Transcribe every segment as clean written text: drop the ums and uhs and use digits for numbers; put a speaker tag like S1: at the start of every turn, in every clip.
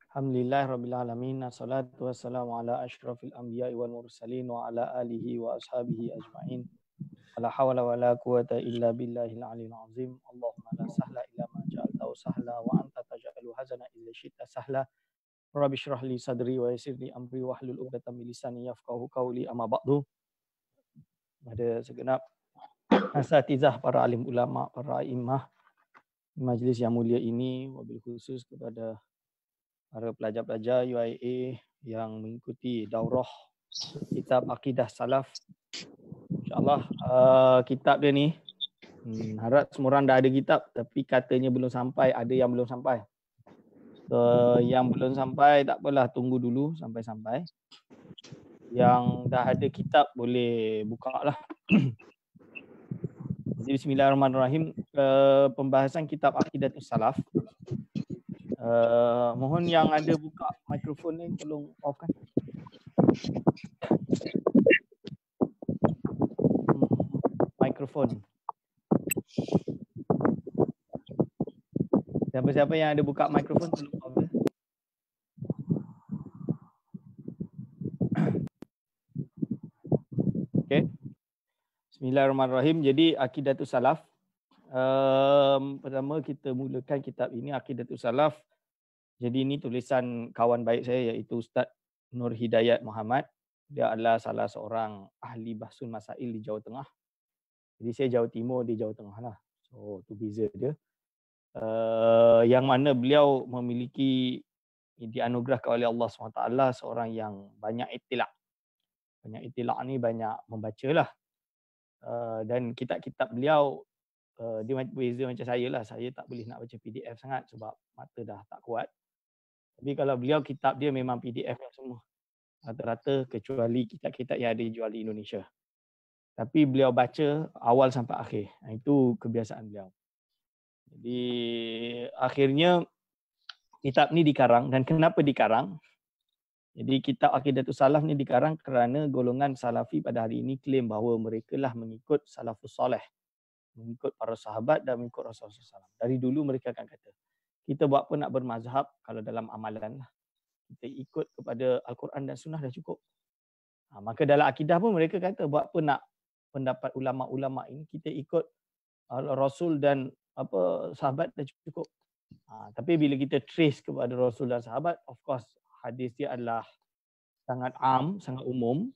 S1: Alhamdulillah Rabbil Alamin. Assalatu wassalamu ala ashrafil anbiya'i wal mursalin wa ala alihi wa ashabihi ajma'in. Wala hawla wala quwata illa billahil aliyil azim. Allahumma la sahla illa ma ja'altahu sahla wa anta taj'alul hazana idza syi'ta sahla. Rabbi shrah li sadri wa yassir li amri wahlul 'uqdatam min lisani yafqahu qawli. Amma ba'du. Pada segenap asatizah, para alim ulama, para imam majlis yang mulia ini, wabil khusus kepada para pelajar-pelajar UIA yang mengikuti daurah kitab Aqidah Salaf. InsyaAllah kitab dia ni, harap semua orang dah ada kitab tapi katanya belum sampai, ada yang belum sampai. So, yang belum sampai tak apalah, tunggu dulu sampai-sampai. Yang dah ada kitab boleh buka lah. Jadi bismillahirrahmanirrahim, pembahasan kitab Aqidatus Salaf. Mohon yang ada buka mikrofon ni tolong off kan. Mikrofon. Siapa-siapa yang ada buka mikrofon tolong off ya. Okay. Bismillahirrahmanirrahim. Jadi Aqidatus Salaf. Pertama kita mulakan kitab ini Aqidatus Salaf. Jadi ini tulisan kawan baik saya iaitu Ustaz Nur Hidayat Muhammad. Dia adalah salah seorang ahli bahsul masail di Jawa Tengah. Jadi saya Jawa Timur, dia Jawa Tengah lah. So tu beza dia. Yang mana beliau memiliki dianugerahkan oleh Allah SWT seorang yang banyak itilak. Banyak itilak ni banyak membaca lah. Dan kitab-kitab beliau dia beza macam saya lah. Saya tak boleh nak baca PDF sangat sebab mata dah tak kuat. Tapi kalau beliau kitab dia memang PDF yang semua. Rata-rata kecuali kitab-kitab yang ada dijual di Indonesia. Tapi beliau baca awal sampai akhir. Itu kebiasaan beliau. Jadi akhirnya kitab ni dikarang. Dan kenapa dikarang? Jadi kitab Aqidatus Salaf ni dikarang kerana golongan Salafi pada hari ini klaim bahawa mereka lah mengikut Salafus Saleh. Mengikut para sahabat dan mengikut Rasulullah SAW. Dari dulu mereka akan kata, kita buat apa nak bermazhab kalau dalam amalan lah. Kita ikut kepada Al-Quran dan Sunnah dah cukup. Maka dalam akidah pun mereka kata, buat apa nak pendapat ulama-ulama ini, kita ikut Rasul dan sahabat dah cukup. Tapi bila kita trace kepada Rasul dan sahabat, of course hadis dia adalah sangat sangat umum,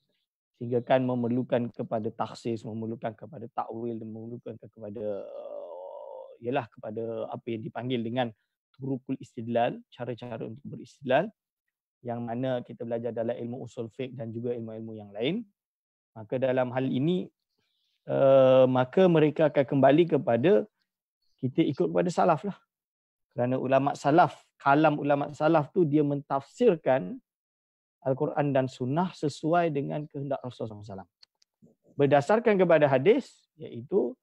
S1: sehingga kan memerlukan kepada takhsis, memerlukan kepada takwil, dan memerlukan kepada kepada apa yang dipanggil dengan turukul istidlal, cara-cara untuk beristidlal, yang mana kita belajar dalam ilmu usul fiqh dan juga ilmu-ilmu yang lain. Maka dalam hal ini maka mereka akan kembali kepada kita ikut kepada salaf lah. Kerana ulama salaf, kalam ulama salaf tu dia mentafsirkan Al-Quran dan Sunnah sesuai dengan kehendak Rasulullah SAW. Berdasarkan kepada hadis, iaitu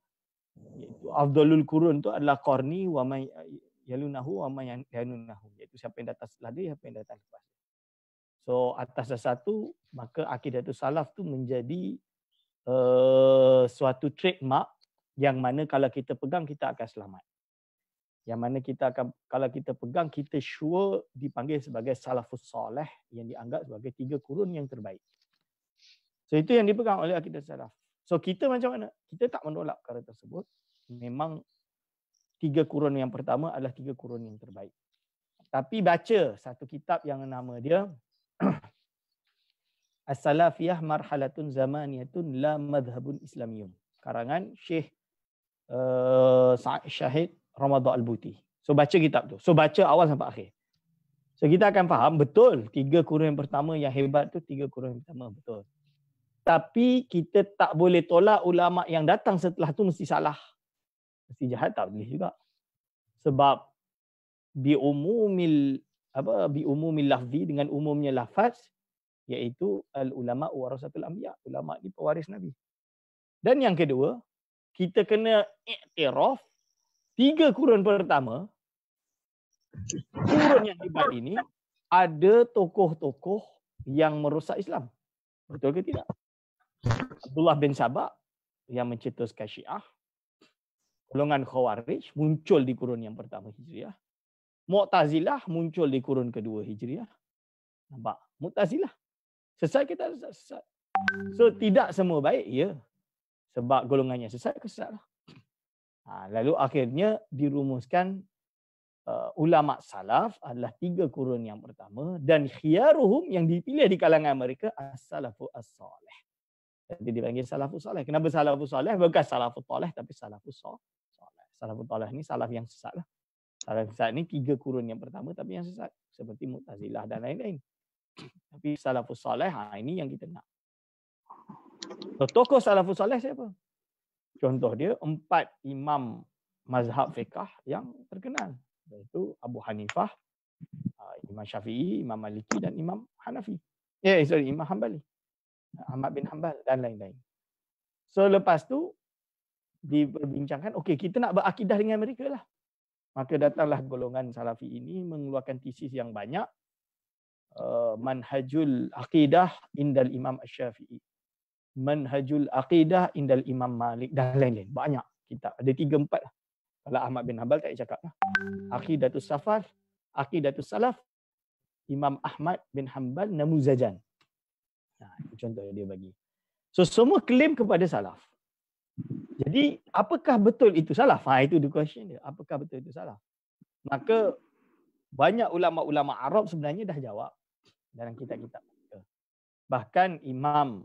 S1: afdalul qurun tu adalah qarni wa may yalunahu wa may yalunahu. Iaitu siapa yang datang setelah dia, siapa yang datang lepas. So atas dasar tu, maka Aqidatus Salaf tu menjadi suatu trademark yang mana kalau kita pegang kita akan selamat. Yang mana kita akan, kalau kita pegang, kita sure dipanggil sebagai Salafus Saleh yang dianggap sebagai 3 kurun yang terbaik. So itu yang dipegang oleh Aqidatus Salaf. So kita macam mana? Kita tak menolak perkara tersebut. Memang 3 kurun yang pertama adalah 3 kurun yang terbaik. Tapi baca satu kitab yang nama dia As-Salafiyah Marhalatun Zamaniyatun La Madhabun Islamiyun. Karangan Syekh Syahid Ramadan Al-Buti. So baca kitab tu. So baca awal sampai akhir. So kita akan faham betul 3 kurun yang pertama yang hebat tu 3 kurun yang pertama betul. Tapi kita tak boleh tolak ulama yang datang setelah tu mesti salah. Mesti jahat, tak boleh juga. Sebab bi umumil lafzi, dengan umumnya lafaz, iaitu al-ulama warasatul anbiya. Ulama ni pewaris Nabi. Dan yang kedua, kita kena iktiraf 3 kurun pertama, kurun yang hebat ini, ada tokoh-tokoh yang merosak Islam. Betul ke tidak? Abdullah bin Sabah yang mencetuskan Syiah, golongan Khawarij muncul di kurun yang pertama Hijriah. Mu'tazilah muncul di kurun kedua Hijriah. Nampak? Mu'tazilah. Sesat kita sesat. So tidak semua baik, ya. Sebab golongannya sesat ke sesat lah. Lalu akhirnya dirumuskan ulama salaf adalah 3 kurun yang pertama dan khiyaruhum yang dipilih di kalangan mereka as-salafu as-salih. Jadi dipanggil salafus salih. Kenapa salafus salih? Bukan salafus salih tapi salafus salih. Salafus salih ni salaf yang sesat lah. Salaf sesat ni 3 kurun yang pertama tapi yang sesat. Seperti Mu'tazilah dan lain-lain. Tapi salafus salih, ini yang kita nak. Tokoh salafus salih siapa? Contoh dia 4 imam mazhab fiqh yang terkenal. Iaitu Abu Hanifah, Imam Syafi'i, Imam Maliki dan Imam Hanafi. Imam Hanbali. Ahmad bin Hanbal dan lain-lain. So lepas tu diperbincangkan, okey kita nak berakidah dengan mereka lah. Maka datanglah golongan Salafi ini mengeluarkan tesis yang banyak. Manhajul Aqidah indal Imam Asy-Syafi'i. Manhajul Aqidah indal Imam Malik dan lain-lain. Banyak kitab. Ada 3-4 lah. Kalau Ahmad bin Hanbal tak cakap lah. Aqidatus Safar, Aqidatus Salaf, Imam Ahmad bin Hanbal Namuzajan. Itu contoh yang dia bagi. So semua klaim kepada salaf. Jadi apakah betul itu salaf? Itu the question dia. Apakah betul itu salaf? Maka banyak ulama-ulama Arab sebenarnya dah jawab dalam kitab-kitab. Bahkan imam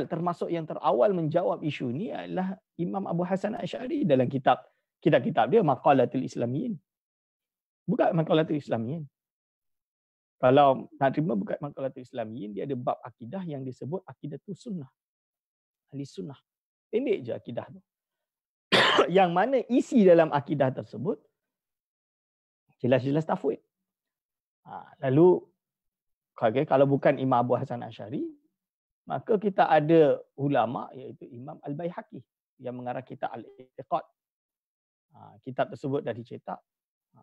S1: termasuk yang terawal menjawab isu ni adalah Imam Abu Hasan Asy'ari dalam kitab-kitab dia Maqalatul Islamiyin. Bukan Maqalatul Islamiyin. Kalau nak terima bukan Maqalatul Islamiyin, dia ada bab akidah yang disebut Aqidatus Sunnah. Ahli Sunnah. Pendek je akidah tu. Yang mana isi dalam akidah tersebut jelas-jelas tafwid. Lalu kalau bukan Imam Abu Hasan Asy'ari, maka kita ada ulama iaitu Imam Al-Baihaqi yang mengarang kitab Al-I'tiqad. Kitab tersebut dah dicetak.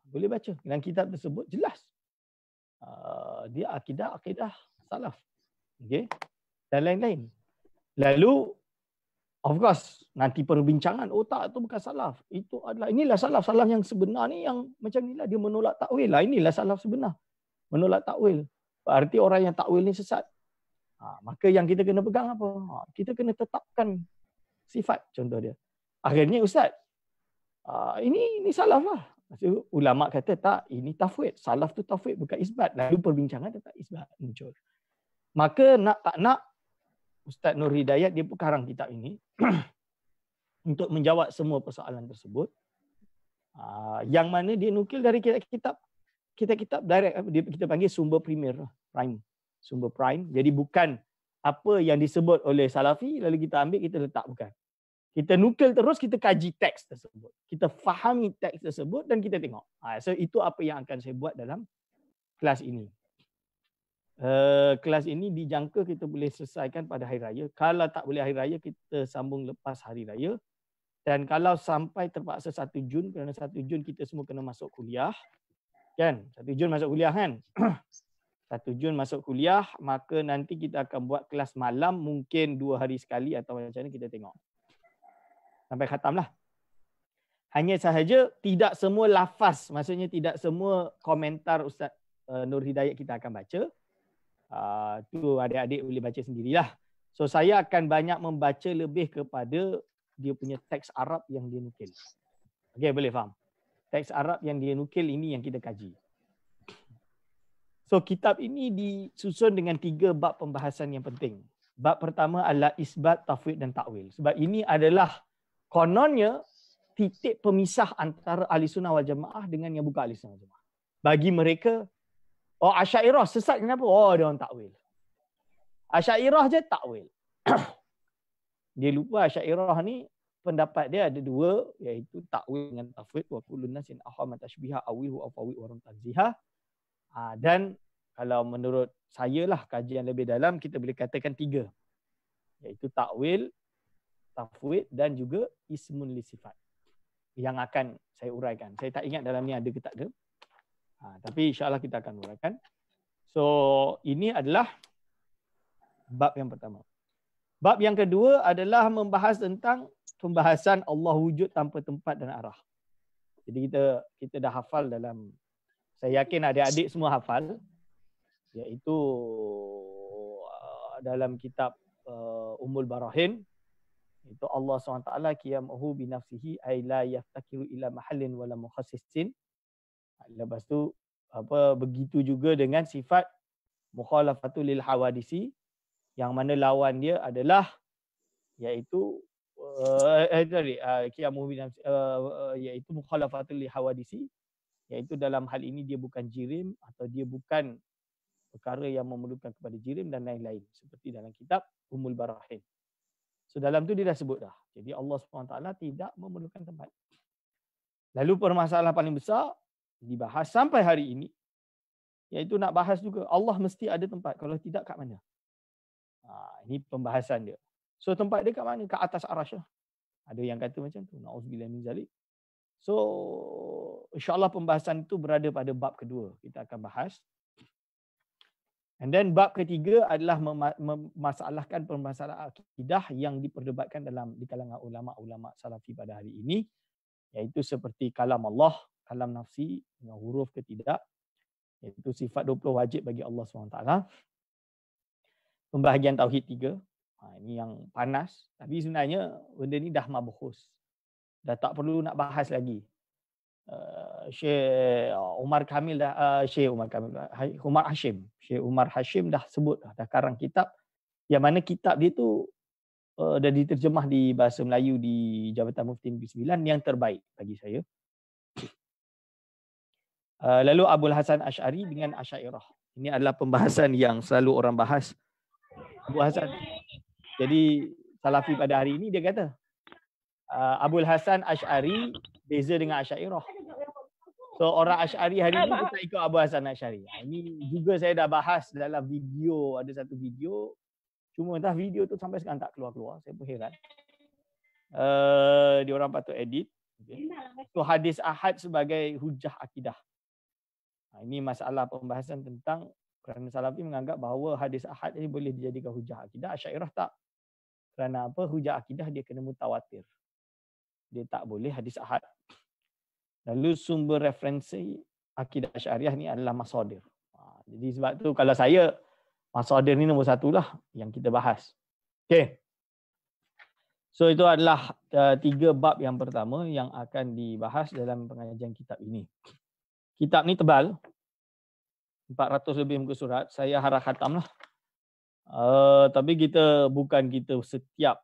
S1: Boleh baca. Dan kitab tersebut jelas. Dia akidah salaf. Okey. Dan lain-lain. Lalu of course nanti perbincangan tak itu bukan salaf. Inilah salaf yang sebenar ni yang macam inilah dia menolak takwil lah. Inilah salaf sebenar. Menolak takwil. Berarti orang yang takwil ni sesat. Maka yang kita kena pegang apa? Kita kena tetapkan sifat contoh dia. Akhirnya ustaz ini salaf lah. Maksud ulama kata tak, ini tafwid. Salaf tu tafwid bukan isbat. Lalu perbincangan tentang isbat muncul. Maka nak tak nak Ustaz Nur Hidayat dia pun karang kitab ini untuk menjawab semua persoalan tersebut. Yang mana dia nukil dari kitab direct, kita panggil sumber primer, prime. Sumber prime. Jadi bukan apa yang disebut oleh Salafi lalu kita ambil kita letak, bukan. Kita nukil terus, kita kaji teks tersebut. Kita fahami teks tersebut dan kita tengok. So itu apa yang akan saya buat dalam kelas ini. Kelas ini dijangka kita boleh selesaikan pada hari raya. Kalau tak boleh hari raya, kita sambung lepas hari raya. Dan kalau sampai terpaksa 1 Jun, kerana 1 Jun kita semua kena masuk kuliah. Kan? 1 Jun masuk kuliah kan? 1 Jun masuk kuliah, maka nanti kita akan buat kelas malam mungkin 2 hari sekali atau macam mana kita tengok. Sampai khatam lah. Hanya sahaja tidak semua lafaz, maksudnya tidak semua komentar Ustaz Nur Hidayat kita akan baca. Tu adik-adik boleh baca sendirilah. So saya akan banyak membaca lebih kepada dia punya teks Arab yang dia nukil. Okey, boleh faham? Teks Arab yang dia nukil ini yang kita kaji. So kitab ini disusun dengan 3 bab pembahasan yang penting. Bab pertama adalah isbat, tafwid dan takwil. Sebab ini adalah kononnya titik pemisah antara Ahli Sunnah wal Jamaah dengan yang bukan Ahli Sunnah wal Jamaah. Bagi mereka, Asy'ariyah sesat kenapa? Dia orang takwil. Asy'ariyah je takwil. Dia lupa Asy'ariyah ni pendapat dia ada 2, iaitu takwil dengan tafwid, wa kullun nasin ahama tashbiha awihu afawi wa tanziha. Dan kalau menurut saya lah kajian lebih dalam, kita boleh katakan 3. Iaitu takwil, tafwid dan juga ismun li sifat. Yang akan saya uraikan. Saya tak ingat dalam ni ada ke tak ada. Tapi insya-Allah kita akan uraikan. So ini adalah bab yang pertama. Bab yang kedua adalah membahas tentang pembahasan Allah wujud tanpa tempat dan arah. Jadi kita dah hafal dalam Saya yakin adik-adik semua hafal, iaitu dalam kitab Ummul Barahin, itu Allah SWT qiyamahu binafsihi ay la yaftakiru ila mahallin wala mukhassisin. Lepas tu begitu juga dengan sifat mukhalafatul lil hawadisi, yang mana lawan dia adalah iaitu qiyamuhu binafsihi, iaitu mukhalafatul lil hawadisi, iaitu dalam hal ini dia bukan jirim atau dia bukan perkara yang memerlukan kepada jirim dan lain-lain, seperti dalam kitab Ummul Barahin. So dalam tu dia dah sebut dah. Jadi Allah SWT tidak memerlukan tempat. Lalu permasalahan paling besar dibahas sampai hari ini, iaitu nak bahas juga Allah mesti ada tempat, kalau tidak kat mana? Ini pembahasan dia. So tempat dia kat mana? Kat atas arasy. Ada yang kata macam tu. Na'udzubillah min zalik. So insya-Allah pembahasan itu berada pada bab kedua. Kita akan bahas. And then bab ketiga adalah memasalahkan permasalahan akidah yang diperdebatkan di kalangan ulama-ulama salafi pada hari ini, iaitu seperti kalam Allah, kalam nafsi dengan huruf ke tidak, iaitu sifat 20 wajib bagi Allah SWT. Pembahagian tauhid 3. Ini yang panas, tapi sebenarnya benda ni dah mabhus. Dah tak perlu nak bahas lagi. Syekh Umar Kamil dah Syekh Umar Hashim dah sebut dah karang kitab, yang mana kitab dia tu dah diterjemah di bahasa Melayu di Jabatan Mufti Negeri Sembilan, yang terbaik bagi saya. Lalu Abul Hasan Asy'ari dengan Asy'ariyah. Ini adalah pembahasan yang selalu orang bahas. Abu Hasan. Jadi Salafi pada hari ini dia kata Abul Hasan Asy'ari beza dengan Asy'ariyah. So orang Asy'ari hari ini kita ikut Abu Hasan Asy'ari. Ini juga saya dah bahas dalam video, ada satu video. Cuma entah video tu sampai sekarang tak keluar-keluar. Saya pun heran. Dia orang patut edit. Okay. So hadis ahad sebagai hujah akidah. Ini masalah pembahasan tentang kerana Salafi menganggap bahawa hadis ahad ini boleh dijadikan hujah akidah. Asy'ariyah tak. Kerana apa? Hujah akidah dia kena mutawatir. Dia tak boleh hadis ahad. Lalu sumber referensi akidah Asy'ariyah ni adalah masadir. Jadi sebab tu kalau saya, masadir ni nombor satu lah yang kita bahas. Okay. So itu adalah 3 bab yang pertama yang akan dibahas dalam pengajian kitab ini. Kitab ni tebal. 400 lebih muka surat. Saya harap khatam lah. Tapi kita setiap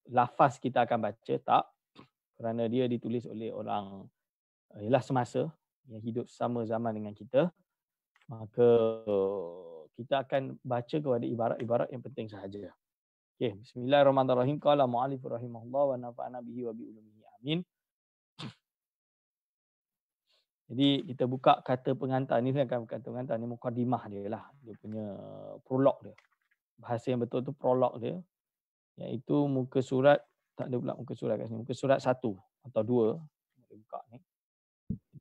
S1: lafaz kita akan baca, tak. Kerana dia ditulis oleh orang semasa yang hidup sama zaman dengan kita. Maka kita akan baca kepada ibarat-ibarat yang penting sahaja. Okay, bismillahirrahmanirrahim. Qala mu'allif rahimahullah wa nafa'ana bihi wa bi ulumihi. Amin. Jadi kita buka kata pengantar ni, kata pengantar ni mukadimah dia lah. Dia punya prolog dia. Bahasa yang betul tu prolog dia. Iaitu muka surat, tak ada pula muka surat kat sini. Muka surat 1 atau 2. Kita buka ni.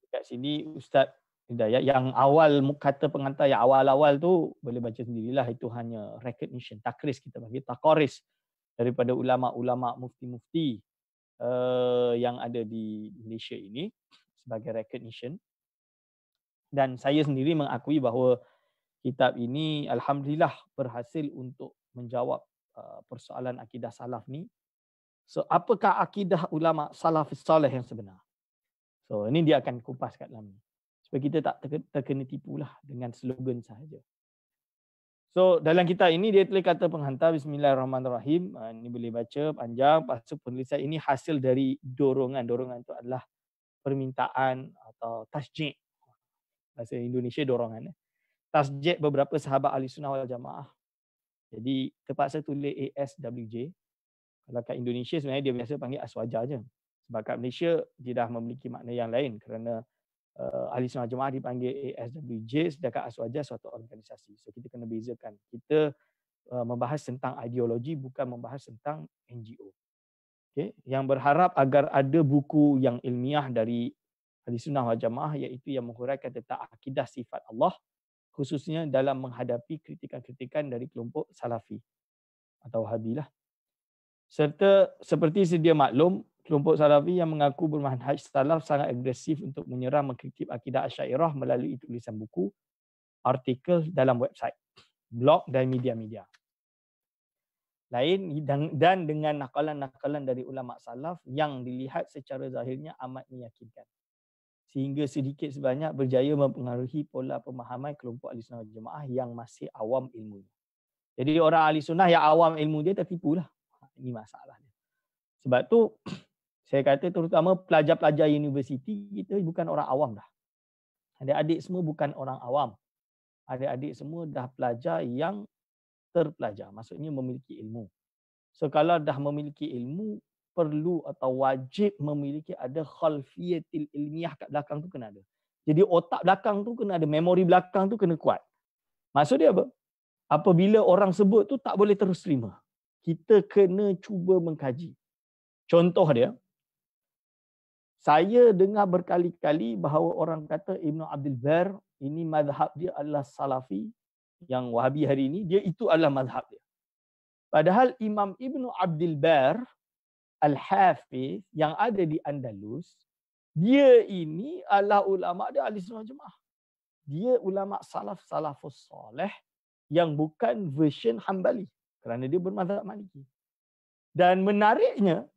S1: Kat sini Ustaz Hidayat, yang awal kata pengantar yang awal-awal tu boleh baca sendirilah. Itu hanya recognition, takris kita panggil, taqaris daripada ulama-ulama mufti-mufti yang ada di Malaysia ini sebagai recognition. Dan saya sendiri mengakui bahawa kitab ini alhamdulillah berhasil untuk menjawab persoalan akidah salaf ni. So apakah akidah ulama salafis salih yang sebenar? So ini dia akan kupas kat dalam ni. Supaya kita tak terkena tipulah dengan slogan sahaja. So dalam kitab ini dia tulis kata penghantar, bismillahirrahmanirrahim. Ini boleh baca panjang. Pasal penulisan ini hasil dari dorongan. Dorongan itu adalah permintaan atau tasjid. Bahasa Indonesia dorongan. Tasjid beberapa sahabat ahli sunnah wal jamaah. Jadi terpaksa tulis ASWJ. Kalau kat Indonesia sebenarnya dia biasa panggil aswaja je. Sebab kat Malaysia dia dah memiliki makna yang lain. Kerana ahli sunnah jemaah dipanggil ASWJ, sedangkan aswaja suatu organisasi. So kita kena bezakan. Kita membahas tentang ideologi, bukan membahas tentang NGO. Okay. Yang berharap agar ada buku yang ilmiah dari ahli sunnah wal jamaah, iaitu yang menghuraikan tentang akidah sifat Allah, khususnya dalam menghadapi kritikan-kritikan dari kelompok Salafi atau Wahabi lah. Serta seperti sedia maklum, kelompok Salafi yang mengaku bermanhaj salaf sangat agresif untuk menyerang mengkritik akidah Asy'ariyah melalui tulisan buku, artikel dalam website, blog dan media-media lain dan dengan nakalan-nakalan dari ulama salaf yang dilihat secara zahirnya amat meyakinkan. Sehingga sedikit sebanyak berjaya mempengaruhi pola pemahaman kelompok Ahli Sunnah wal Jamaah yang masih awam ilmunya. Jadi orang Ahli Sunnah yang awam ilmu dia tertipulah. Ini masalahnya. Sebab tu saya kata terutama pelajar-pelajar universiti kita bukan orang awam dah. Adik-adik semua bukan orang awam. Adik-adik semua dah pelajar yang terpelajar. Maksudnya memiliki ilmu. So kalau dah memiliki ilmu, perlu atau wajib memiliki ada khalfiyatil ilmiah kat belakang tu kena ada. Jadi otak belakang tu kena ada, memori belakang tu kena kuat. Maksud dia apa? Apabila orang sebut tu tak boleh terus terima. Kita kena cuba mengkaji. Contoh dia, saya dengar berkali-kali bahawa orang kata Ibn Abdul Bar ini mazhab dia adalah Salafi, yang Wahabi hari ini dia itu adalah mazhab dia. Padahal Imam Ibn Abdul Bar Al-Hafiz yang ada di Andalus, dia ini adalah ulama dia Ahli Sunnah Jemaah. Dia ulama salafus soleh yang bukan version Hambali kerana dia bermazhab Maliki. Dan menariknya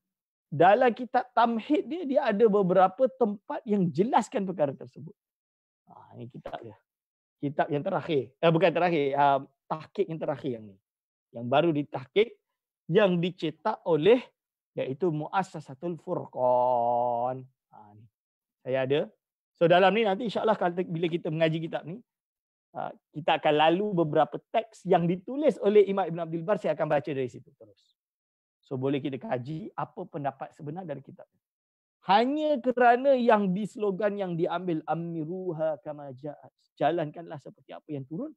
S1: dalam kitab Tamhid dia ada beberapa tempat yang jelaskan perkara tersebut. Ini kitab dia. Kitab yang terakhir. Bukan terakhir, tahqiq yang terakhir yang ni. Yang baru ditahqiq yang dicetak oleh iaitu Muassasatul Furqan. Saya ada. So dalam ni nanti insya-Allah bila kita mengaji kitab ni, kita akan lalu beberapa teks yang ditulis oleh Imam Ibn Abdul Bar, saya akan baca dari situ terus. So boleh kita kaji apa pendapat sebenar dari kitab ni. Hanya kerana yang di slogan yang diambil amiruha kama ja'at, jalankanlah seperti apa yang turun.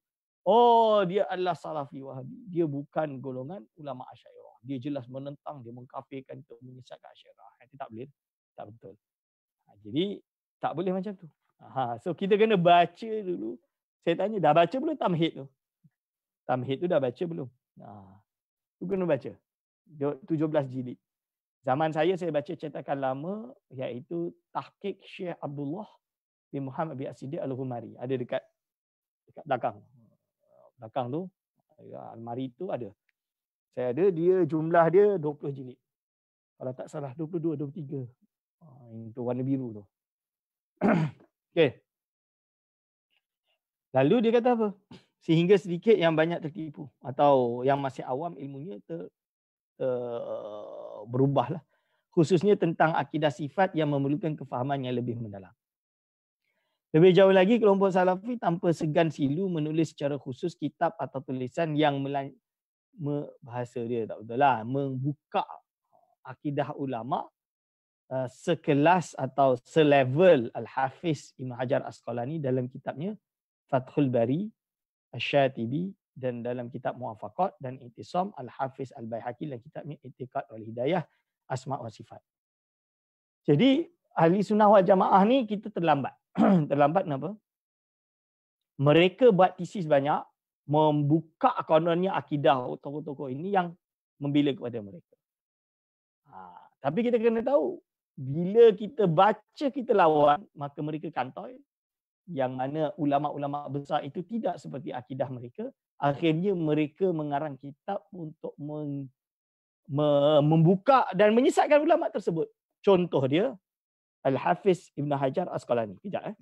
S1: Oh, dia adalah Salafi Wahabi. Dia bukan golongan ulama Asy'ariyah. Dia jelas menentang, dia mengkafirkan untuk menyesatkan Asy'ariyah. Itu tak boleh. Tak betul. Jadi tak boleh macam tu. So kita kena baca dulu. Saya tanya, dah baca belum Tamhid tu? Tamhid tu dah baca belum? Tu kena baca. 17 jilid. Zaman saya baca cetakan lama iaitu Tahqiq Syekh Abdullah bin Muhammad bin As-Siddiq Al-Humari. Ada dekat belakang. Belakang tu, almari tu ada. Saya ada, dia jumlah dia 20 jilid. Kalau tak salah 22, 23. Itu warna biru tu. Okey. Lalu dia kata apa? Sehingga sedikit yang banyak tertipu atau yang masih awam ilmunya berubahlah. Khususnya tentang akidah sifat yang memerlukan kefahaman yang lebih mendalam. Lebih jauh lagi, kelompok Salafi tanpa segan silu menulis secara khusus kitab atau tulisan yang bahasa dia tak betul lah, membuka akidah ulama sekelas atau selevel Al-Hafiz Ibn Hajar Asqalani dalam kitabnya Fathul Bari, Asy-Syatibi, dan dalam kitab Muwafaqat dan I'tisam Al-Hafiz Al-Baihaqi dalam kitabnya I'tiqad wal Hidayah Asma' wa Sifat. Jadi Ahli Sunnah wal Jamaah ni kita terlambat. Terlambat kenapa? Mereka buat tesis banyak, membuka kononnya akidah tokoh-tokoh ini yang membela kepada mereka. Tapi kita kena tahu, bila kita baca kita lawan, maka mereka kantoi. Yang mana ulama-ulama besar itu tidak seperti akidah mereka. Akhirnya mereka mengarang kitab untuk membuka dan menyesatkan ulama tersebut. Contoh dia Al-Hafiz Ibn Hajar Asqalani. Kejap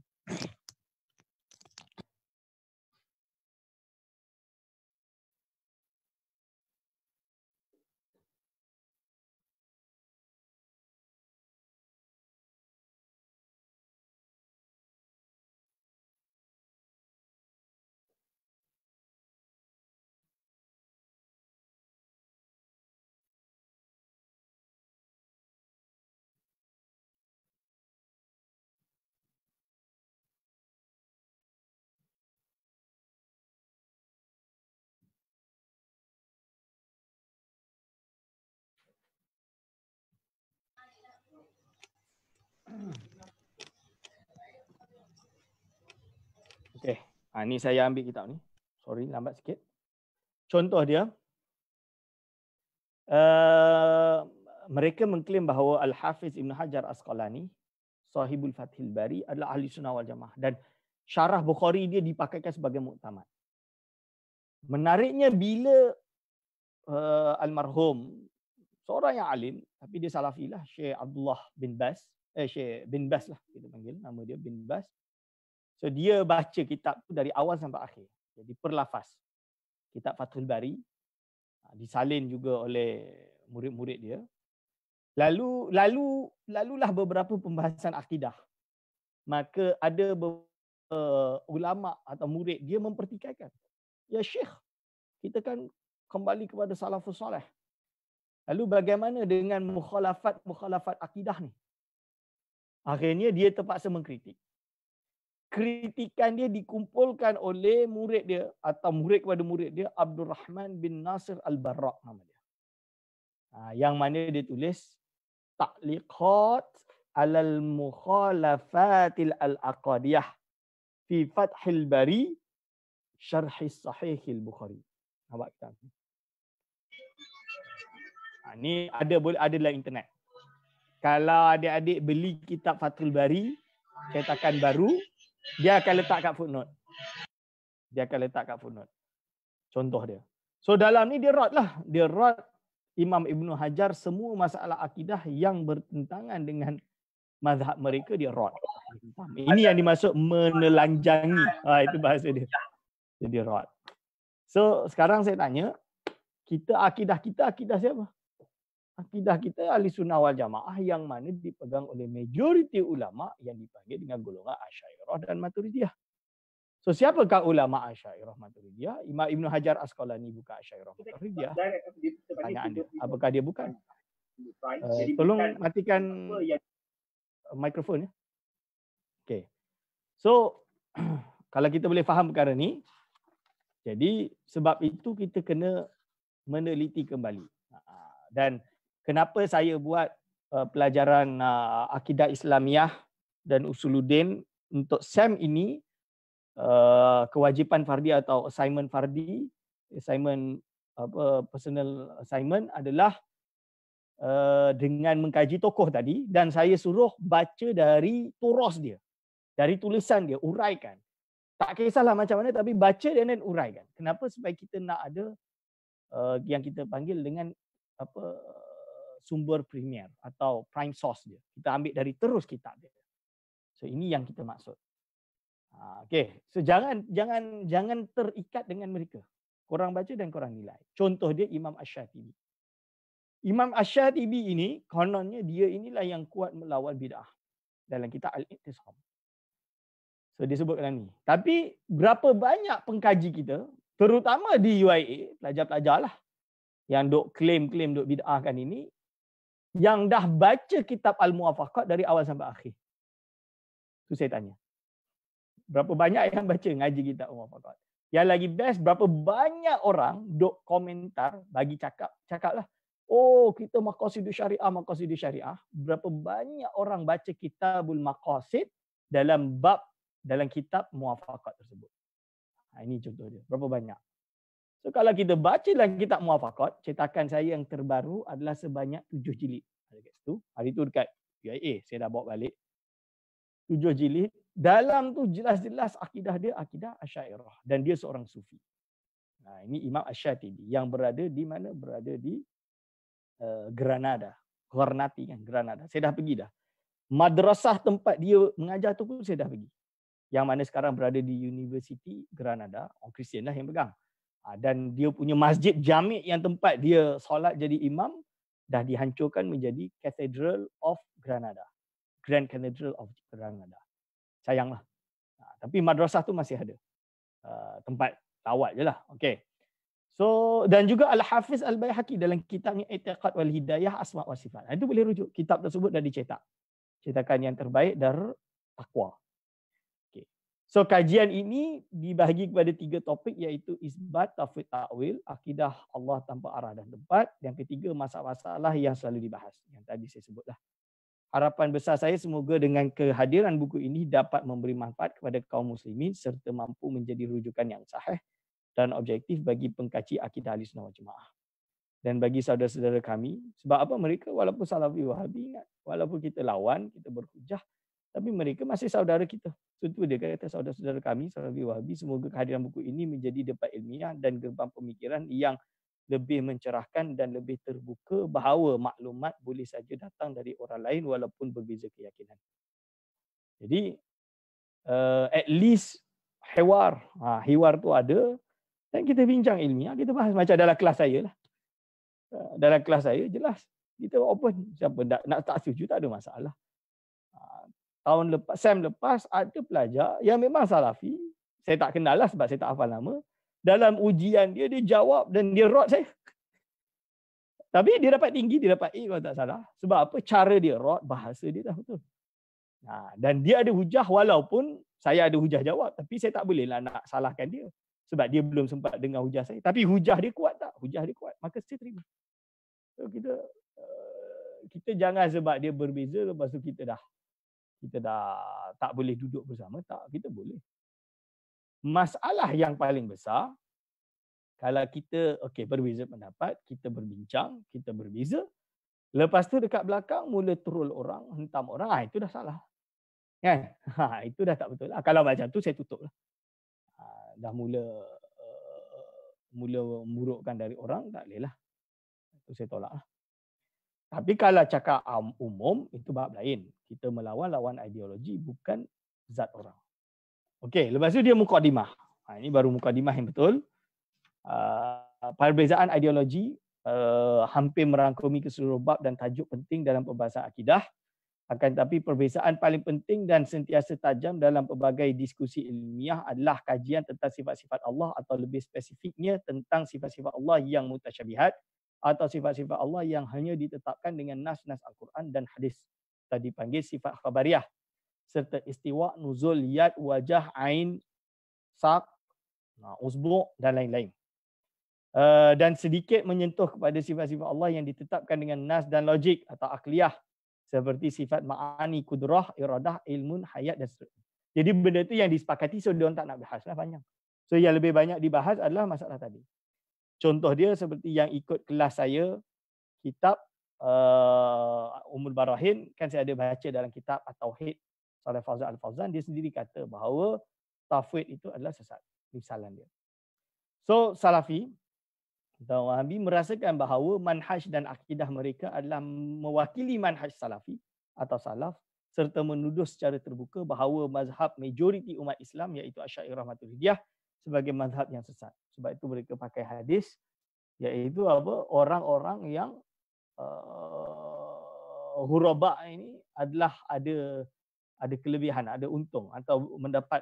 S1: Okey, ni saya ambil kitab ni. Sorry, lambat sikit. Contoh dia, mereka mengklaim bahawa Al-Hafiz Ibn Hajar Asqalani, Sahibul Fathil Bari, adalah ahli sunnah wal jamaah dan syarah Bukhari dia dipakaikan sebagai muktamad. Menariknya bila almarhum seorang yang alim tapi dia salafi lah, Syekh Abdullah bin Bas, Syekh bin Bas lah kita panggil, nama dia bin Bas. So dia baca kitab tu dari awal sampai akhir. Jadi perlafaz. Kitab Fathul Bari disalin juga oleh murid-murid dia. Lalulah beberapa pembahasan akidah. Maka ada ulama atau murid dia mempertikaikan. Ya Syekh, kita kan kembali kepada salafus soleh. Lalu bagaimana dengan mukhalafat akidah ni? Akhirnya dia terpaksa mengkritik. Kritikan dia dikumpulkan oleh murid dia atau murid kepada murid dia, Abdul Rahman bin Nasir Al-Barra nama dia. Yang mana dia tulis Ta'liqat alal mukhalafatil al-aqadiyah fi Fathil Bari Syarh Sahihil Bukhari. Nampak kita? Ni ada dalam internet. Kalau adik-adik beli kitab Fathul Bari cetakan baru, dia akan letak kat footnote. Contoh dia. So dalam ni dia rot lah. Dia rot Imam Ibn Hajar semua masalah akidah yang bertentangan dengan mazhab mereka, dia rot. Ini yang dimaksud menelanjangi. Itu bahasa dia. Jadi rot. So sekarang saya tanya, akidah siapa? Akidah kita ahli sunnah wal jamaah yang mana dipegang oleh majoriti ulama yang dipanggil dengan golongan Asy'ariyah dan Maturidiyah. So siapakah ulama Asy'ariyah Maturidiyah? Imam Ibn Hajar Asqalani bukan Asy'ariyah Maturidiyah. Pertanyaan dia, apakah dia bukan? Tolong matikan mikrofon ya. Okey. So kalau kita boleh faham perkara ni, jadi sebab itu kita kena meneliti kembali. Dan kenapa saya buat pelajaran akidah Islamiah dan Usuluddin untuk SEM ini, kewajipan fardi atau assignment fardi, personal assignment adalah dengan mengkaji tokoh tadi, dan saya suruh baca dari turos dia, dari tulisan dia, uraikan. Tak kisahlah macam mana, tapi baca dan uraikan. Kenapa? Supaya kita nak ada yang kita panggil dengan sumber premier atau prime source dia. Kita ambil dari terus kitab dia. So ini yang kita maksud. Okey. So jangan terikat dengan mereka. Korang baca dan korang nilai. Contoh dia Imam Asy-Syatibi. Imam Asy-Syatibi ini kononnya dia inilah yang kuat melawan bid'ah dalam kitab Al-I'tisam. So dia sebut dalam ni. Tapi berapa banyak pengkaji kita, terutama di UIA, pelajar-pelajar lah yang duk klaim duk bid'ahkan ini, yang dah baca kitab Al-Muwafaqat dari awal sampai akhir. Tu saya tanya. Berapa banyak yang baca ngaji kitab Al-Muwafaqat? Yang lagi best, berapa banyak orang duk komentar, bagi cakap lah. Oh, kita maqasidus syariah. Berapa banyak orang baca kitabul maqasid dalam kitab Muwafaqat tersebut. Ini contoh dia. Berapa banyak? So kalau kita baca dalam kitab Muwafaqat, cetakan saya yang terbaru adalah sebanyak 7 jilid. Hari itu dekat UIA, saya dah bawa balik. 7 jilid. Dalam tu jelas-jelas akidah dia akidah Asy'ariyah dan dia seorang sufi. Ini Imam Asy-Syatibi yang berada di mana? Berada di Granada. Granati kan, Granada. Saya dah pergi dah. Madrasah tempat dia mengajar tu pun saya dah pergi. Yang mana sekarang berada di University Granada, orang Kristian lah yang pegang. Dan dia punya masjid Jami' yang tempat dia solat jadi imam dah dihancurkan menjadi Cathedral of Granada. Grand Cathedral of Granada. Sayanglah. Tapi madrasah tu masih ada. Tempat tawat je lah. Okay. So, dan juga Al-Hafiz Al-Baihaqi dalam kitabnya I'tiqad wal Hidayah Asma' wa Sifat. Itu boleh rujuk. Kitab tersebut dah dicetak. Cetakan yang terbaik dari Taqwa. So kajian ini dibahagi kepada 3 topik, iaitu isbat, tafwid, ta'wil, akidah Allah tanpa arah dan tempat. Yang ketiga, masalah-masalah yang selalu dibahas. Yang tadi saya sebutlah. Harapan besar saya semoga dengan kehadiran buku ini dapat memberi manfaat kepada kaum muslimin serta mampu menjadi rujukan yang sahih dan objektif bagi pengkaji akidah Ahlussunnah wal Jamaah. Dan bagi saudara-saudara kami, sebab apa mereka walaupun Salafi Wahabi, ingat, walaupun kita lawan, kita berhujah, tapi mereka masih saudara kita. Tentu dia kata saudara-saudara kami, Salafi Wahabi, semoga kehadiran buku ini menjadi debat ilmiah dan gerbang pemikiran yang lebih mencerahkan dan lebih terbuka bahawa maklumat boleh saja datang dari orang lain walaupun berbeza keyakinan. Jadi, at least hiwar. Hiwar tu ada dan kita bincang ilmiah, kita bahas macam dalam kelas saya lah. Dalam kelas saya jelas kita open, siapa nak tak setuju tak ada masalah. Tahun lepas, sem lepas ada pelajar yang memang Salafi, saya tak kenal lah sebab saya tak hafal nama. Dalam ujian dia jawab dan dia rot saya. Tapi dia dapat tinggi, dia dapat A kalau tak salah. Sebab apa? Cara dia rot, bahasa dia dah betul. Dan dia ada hujah walaupun saya ada hujah jawab, tapi saya tak bolehlah nak salahkan dia. Sebab dia belum sempat dengar hujah saya. Tapi hujah dia kuat tak? Hujah dia kuat, maka saya terima. So kita jangan sebab dia berbeza lepas tu kita dah tak boleh duduk bersama. Tak, kita boleh. Masalah yang paling besar kalau kita berbeza pendapat, kita berbincang, kita berbeza, lepas tu dekat belakang mula troll orang, hentam orang, itu dah salah. Kan? Itu dah tak betul lah. Kalau macam tu saya tutup lah. Dah mula memburukkan dari orang, tak boleh lah. Itu saya tolak lah. Tapi kalau cakap umum, itu bab lain. Kita melawan ideologi, bukan zat orang. Okey, lepas tu dia mukadimah. Ini baru mukadimah yang betul. Perbezaan ideologi hampir merangkumi keseluruhan bab dan tajuk penting dalam perbahasan akidah. Akan tetapi perbezaan paling penting dan sentiasa tajam dalam pelbagai diskusi ilmiah adalah kajian tentang sifat-sifat Allah atau lebih spesifiknya tentang sifat-sifat Allah yang mutasyabihat atau sifat-sifat Allah yang hanya ditetapkan dengan nas-nas Al-Quran dan hadis. Tadi panggil sifat khabariyah. Serta istiwa, nuzul, yad, wajah, ain, sak, usbu' dan lain-lain. Dan sedikit menyentuh kepada sifat-sifat Allah yang ditetapkan dengan nas dan logik atau akliyah. Seperti sifat ma'ani, kudrah, iradah, ilmun, hayat dan seterusnya. Jadi benda itu yang disepakati, so dia orang tak nak bahas lah banyak. So yang lebih banyak dibahas adalah masalah tadi. Contoh dia seperti yang ikut kelas saya, kitab Ummul Barahin, kan saya ada baca dalam kitab At-Tauhid Saleh Fauzan Al-Fauzan, dia sendiri kata bahawa tafwid itu adalah sesat. Misalan dia. So Salafi dan Wahabi merasakan bahawa manhaj dan akidah mereka adalah mewakili manhaj Salafi atau Salaf serta menuduh secara terbuka bahawa mazhab majoriti umat Islam iaitu Asy'ariyah Maturidiyah sebagai mazhab yang sesat. Sebab itu mereka pakai hadis iaitu orang-orang yang huraba ini adalah ada kelebihan, ada untung atau mendapat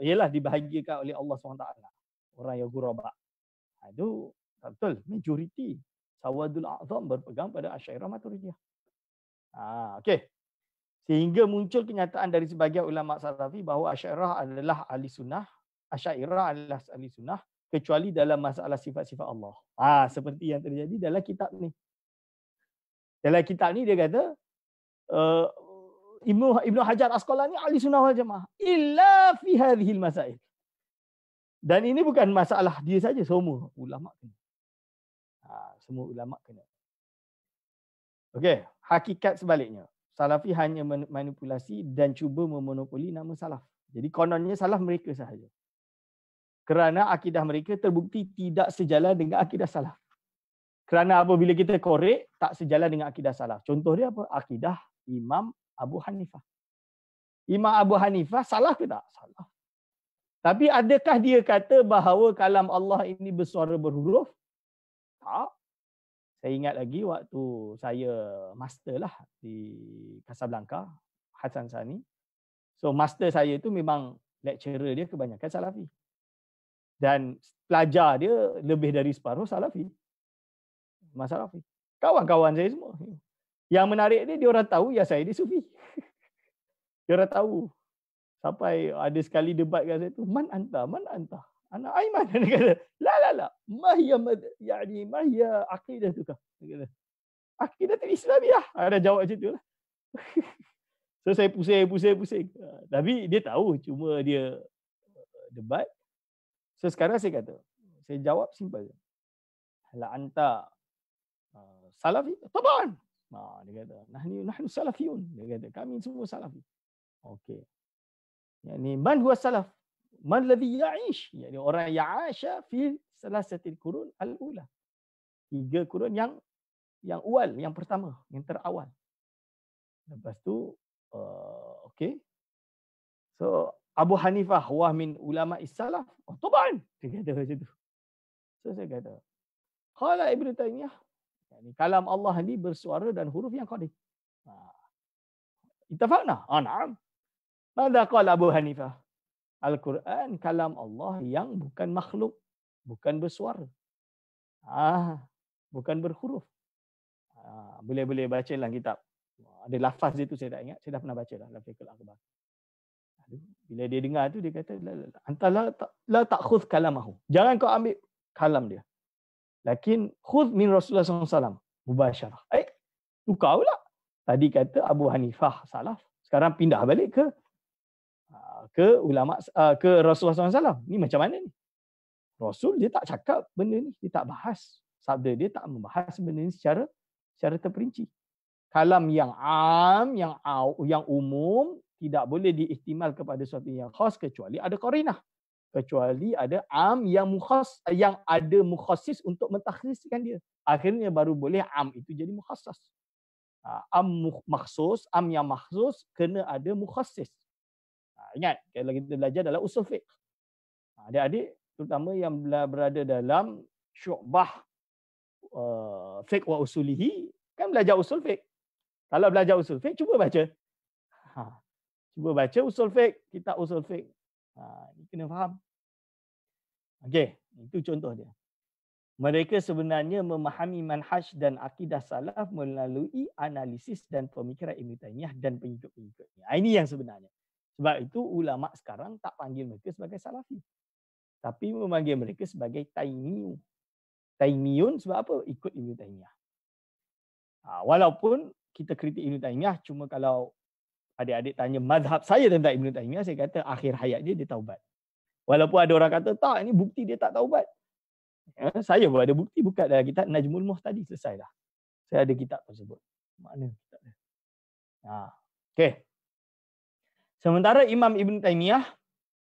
S1: ialah dibahagiakan oleh Allah SWT. Orang yang huraba. Itu betul, majoriti Sawadul A'zam berpegang pada Asy'ariyah Maturidiyah. Okey. Sehingga muncul kenyataan dari sebagian ulama Salafi bahawa Asy'ariyah adalah ahli sunnah, Asy'ariyah adalah ahli sunnah kecuali dalam masalah sifat-sifat Allah. Seperti yang terjadi dalam kitab ni. Dalam kitab ni dia kata Ibnu Hajar Asqalani ahli sunnah wal jamaah illa fi hadhil masail. Dan ini bukan masalah dia saja, semua ulama kena. Semua ulama kena. Okey, hakikat sebaliknya. Salafi hanya manipulasi dan cuba memonopoli nama salaf. Jadi kononnya salaf mereka sahaja. Kerana akidah mereka terbukti tidak sejalan dengan akidah salaf. Kerana apabila kita korek, tak sejalan dengan akidah salaf. Contoh dia apa? Akidah Imam Abu Hanifah. Imam Abu Hanifah salah ke tak? Salah. Tapi adakah dia kata bahawa kalam Allah ini bersuara berhuruf? Tak. Saya ingat lagi waktu saya master lah di Casablanca, Hasan Sani. So master saya itu memang lecturer dia kebanyakan Salafi. Dan pelajar dia lebih dari separuh Salafi. Salafi. Kawan-kawan saya semua. Yang menarik dia orang tahu ya saya ni Sufi. Dia orang tahu. Sampai ada sekali debat dengan saya tu, man anta? Anak Aiman. Dia kata, la. Mahya akidah tu kah? Dia kata, akidah Islamiyah. Ada jawab macam tu lah. So saya pusing. Tapi dia tahu, cuma dia debat. So sekarang saya kata, saya jawab simple. La anta salafi? Taban. Dia kata, nahnu salafiyun. Dia kata, kami semua salafi. Okey. Yani man huwa salaf? Man alladhi ya'ish? Yani orang yang 'asha fi salasatil qurun al-ula. 3 kurun yang awal, yang pertama, yang terawal. Lepas tu okey. So Abu Hanifah wah min ulama salaf. Oh, taban. Dia kata macam tu. So saya kata, qala Ibn Taymiyah, yani kalam Allah ni bersuara dan huruf yang qadim. Ittafaqna? Na'am. Mada qala Abu Hanifah? Al-Quran kalam Allah yang bukan makhluk, bukan bersuara. Bukan berhuruf. Boleh baca dalam kitab. Ada lafaz dia tu saya tak ingat, saya dah pernah baca dalam Fiqhul Akbar. Bila dia dengar tu dia kata anta la ta'khudh kalamahu. Jangan kau ambil kalam dia. Lakin khudh min Rasulullah SAW mubasyarah. Tukar pula. Tadi kata Abu Hanifah salaf, sekarang pindah balik ke ulama ke Rasulullah SAW. Ni macam mana ni? Rasul dia tak cakap benda ni, dia tak bahas. Sabda dia tak membahas benda ni secara terperinci. Kalam yang am, yang umum tidak boleh diihtimal kepada sesuatu yang khas kecuali ada qarinah. Kecuali ada am yang ada mukhassis untuk mentakhsiskan dia. Akhirnya baru boleh am itu jadi mukhassas. Am yang makhsus kena ada mukhassis. Ingat kalau kita belajar dalam usul fiqh. Adik-adik terutama yang berada dalam syu'bah fiqh wa usulihi kan belajar usul fiqh. Kalau belajar usul fiqh cuba baca. Cuba baca usul fiqh, kitab usul fiqh. Ini kena faham. Okey, itu contoh dia. Mereka sebenarnya memahami manhaj dan akidah salaf melalui analisis dan pemikiran Ibn Taymiyah dan pengikut-pengikutnya. Ini yang sebenarnya. Sebab itu ulama sekarang tak panggil mereka sebagai salafi. Tapi memanggil mereka sebagai Taimiyun. Taimiyun sebab apa? Ikut Ibn Taymiyah. Walaupun kita kritik Ibn Taymiyah, cuma kalau adik-adik tanya mazhab saya tentang Ibn Taymiyah, saya kata akhir hayat dia taubat. Walaupun ada orang kata tak, ini bukti dia tak taubat. Saya pun ada bukti buka dalam kitab Najmul Muhtadi, selesai dah. Saya ada kitab tersebut. Mana kitab dia? Okey. Sementara Imam Ibn Taymiyah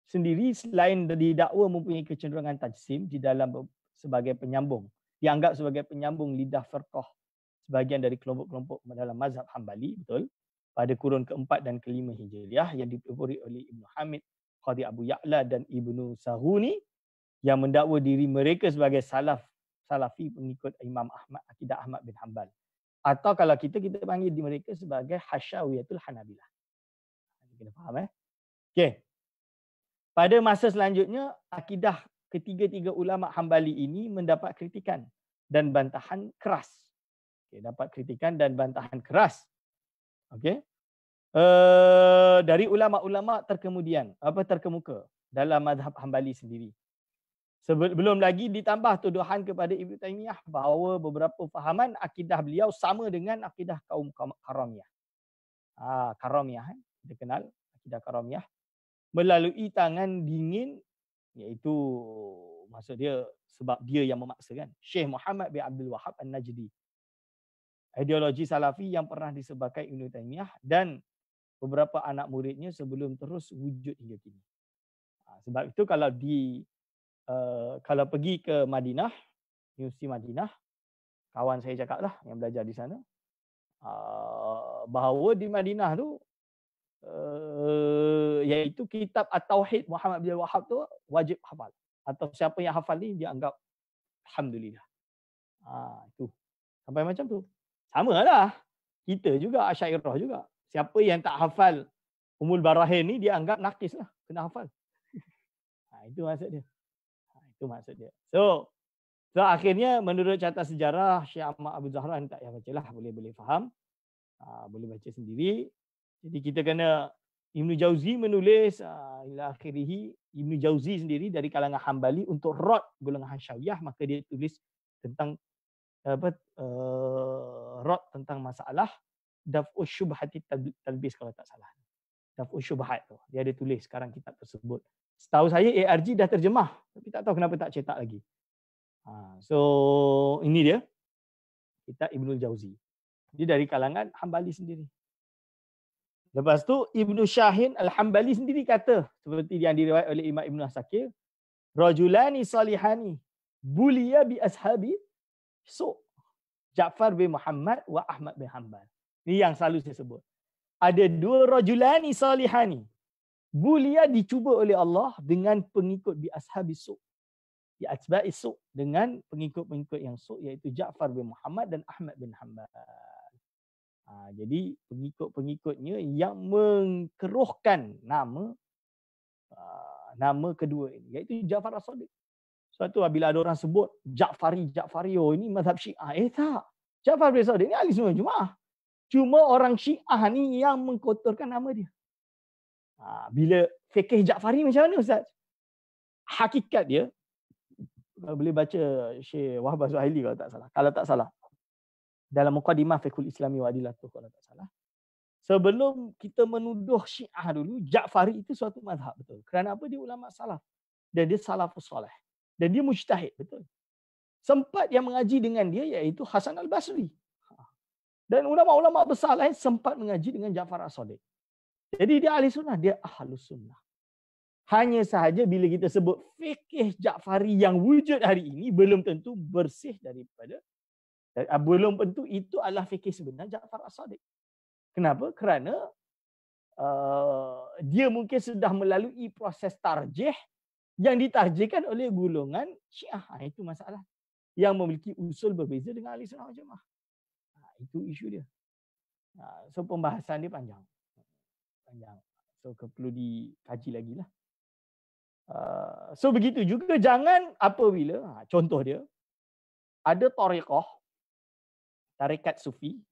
S1: sendiri selain didakwa mempunyai kecenderungan tajsim di dalam sebagai penyambung, dianggap sebagai penyambung lidah firqah sebahagian dari kelompok-kelompok dalam mazhab Hambali, betul, pada kurun keempat dan kelima Hijriah yang dipelopori oleh Ibnu Hamid, Qadhi Abu Ya'la dan Ibnu Sahuni yang mendakwa diri mereka sebagai salafi pengikut Imam Ahmad, akidah Ahmad bin Hanbal. Atau kalau kita panggil mereka sebagai Hasyawiyatul Hanabilah. Kita faham Okey. Pada masa selanjutnya, akidah ketiga-tiga ulama Hambali ini mendapat kritikan dan bantahan keras. Dapat kritikan dan bantahan keras. Okey. Dari ulama-ulama terkemuka dalam mazhab Hambali sendiri. Sebelum lagi ditambah tuduhan kepada Ibn Taymiyah bahawa beberapa fahaman akidah beliau sama dengan akidah kaum Karamiyah. Karamiyah, kita kenal akidah Karamiyah. Melalui tangan dingin, iaitu maksud dia sebab dia yang memaksakan, Syekh Muhammad bin Abdul Wahhab An-Najdi. Ideologi salafi yang pernah disebarkan Ibn Taymiyah dan beberapa anak muridnya sebelum terus wujud hingga kini. Sebab itu kalau pergi ke Madinah, Universiti Madinah, kawan saya cakaplah yang belajar di sana, bahawa di Madinah tu iaitu kitab At-Tauhid Muhammad bin Wahhab tu wajib hafal. Atau siapa yang hafal ni dia anggap alhamdulillah. Itu. Sampai macam tu. Samalah. Kita juga Asy'ariyah juga. Siapa yang tak hafal Ummul Barahin ni dia anggap nakis lah, kena hafal. Itu maksud dia. Itu maksud dia. So akhirnya menurut catatan sejarah Syekh Ahmad Abu Zahran, tak payah bacalah, boleh faham. Boleh baca sendiri. Jadi kita kena, Ibnu Jauzi menulis ila akhirih, Ibnu Jauzi sendiri dari kalangan Hambali untuk rad golongan Hasyawiyah, maka dia tulis tentang rad tentang masalah daf'u syubhati talbis, kalau tak salah. Daf'u syubhat tu. Dia ada tulis sekarang kitab tersebut. Setahu saya ARG dah terjemah, tapi tak tahu kenapa tak cetak lagi. So ini dia kitab Ibnul Jauzi. Dia dari kalangan Hambali sendiri. Lepas tu Ibnu Syahin Al-Hambali sendiri kata seperti yang diriwayat oleh Imam Ibnu Asakir, rajulani salihani buliya bi ashabi su Ja'far bin Muhammad wa Ahmad bin Hanbal. Ini yang selalu saya sebut. Ada dua rajulani salihani. Bulia dicuba oleh Allah dengan pengikut bi ashabi su. Di atba'i su, dengan pengikut-pengikut yang su, iaitu Ja'far bin Muhammad dan Ahmad bin Hanbal. Jadi pengikut-pengikutnya yang mengkeruhkan nama kedua ini, iaitu Ja'far as-Sadiq. Suatu bila ada orang sebut Ja'fari, oh ini mazhab Syiah. Tak. Ja'far bin Sadiq ni ahli sunnah Jumaah. Cuma orang Syiah ni yang mengkotorkan nama dia. Bila fikih Ja'fari macam mana Ustaz? Hakikat dia, boleh baca Syekh Wahbah Zuhaili kalau tak salah. Dalam Muqaddimah Fiqhul Islami wa Adilatuh kalau tak salah. Sebelum kita menuduh Syiah dulu, Ja'fari itu suatu mazhab, betul. Kerana apa? Dia ulama salaf. Dan dia salafus salih. Dan dia mujtahid, betul. Sempat yang mengaji dengan dia iaitu Hasan al-Basri. Dan ulama-ulama besar lain sempat mengaji dengan Ja'far as-Sadiq. Jadi dia ahli sunnah, dia ahlus sunnah. Hanya sahaja bila kita sebut fikih Ja'fari yang wujud hari ini belum tentu bersih daripada, belum tentu itu adalah fikih sebenar Ja'far as-Sadiq. Kenapa? Kerana dia mungkin sudah melalui proses tarjih yang ditarjihkan oleh golongan Syiah. Itu masalah. Yang memiliki usul berbeza dengan ahli sunnah wal jamaah. Itu isu dia. So pembahasan dia panjang. So perlu dikaji lagi lah. So begitu juga jangan apabila, contoh dia, ada tarekat sufi,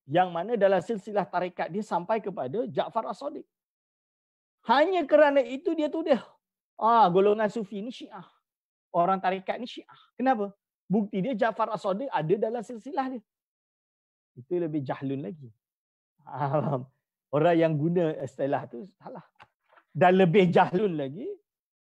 S1: yang mana dalam silsilah tarekat dia sampai kepada Ja'far as-Sadiq. Hanya kerana itu dia tuduh, golongan sufi ni Syiah. Orang tarekat ni Syiah. Kenapa? Bukti dia Ja'far as-Sadiq ada dalam silsilah dia. Itu lebih jahlun lagi. Orang yang guna istilah tu salah. Dan lebih jahlun lagi,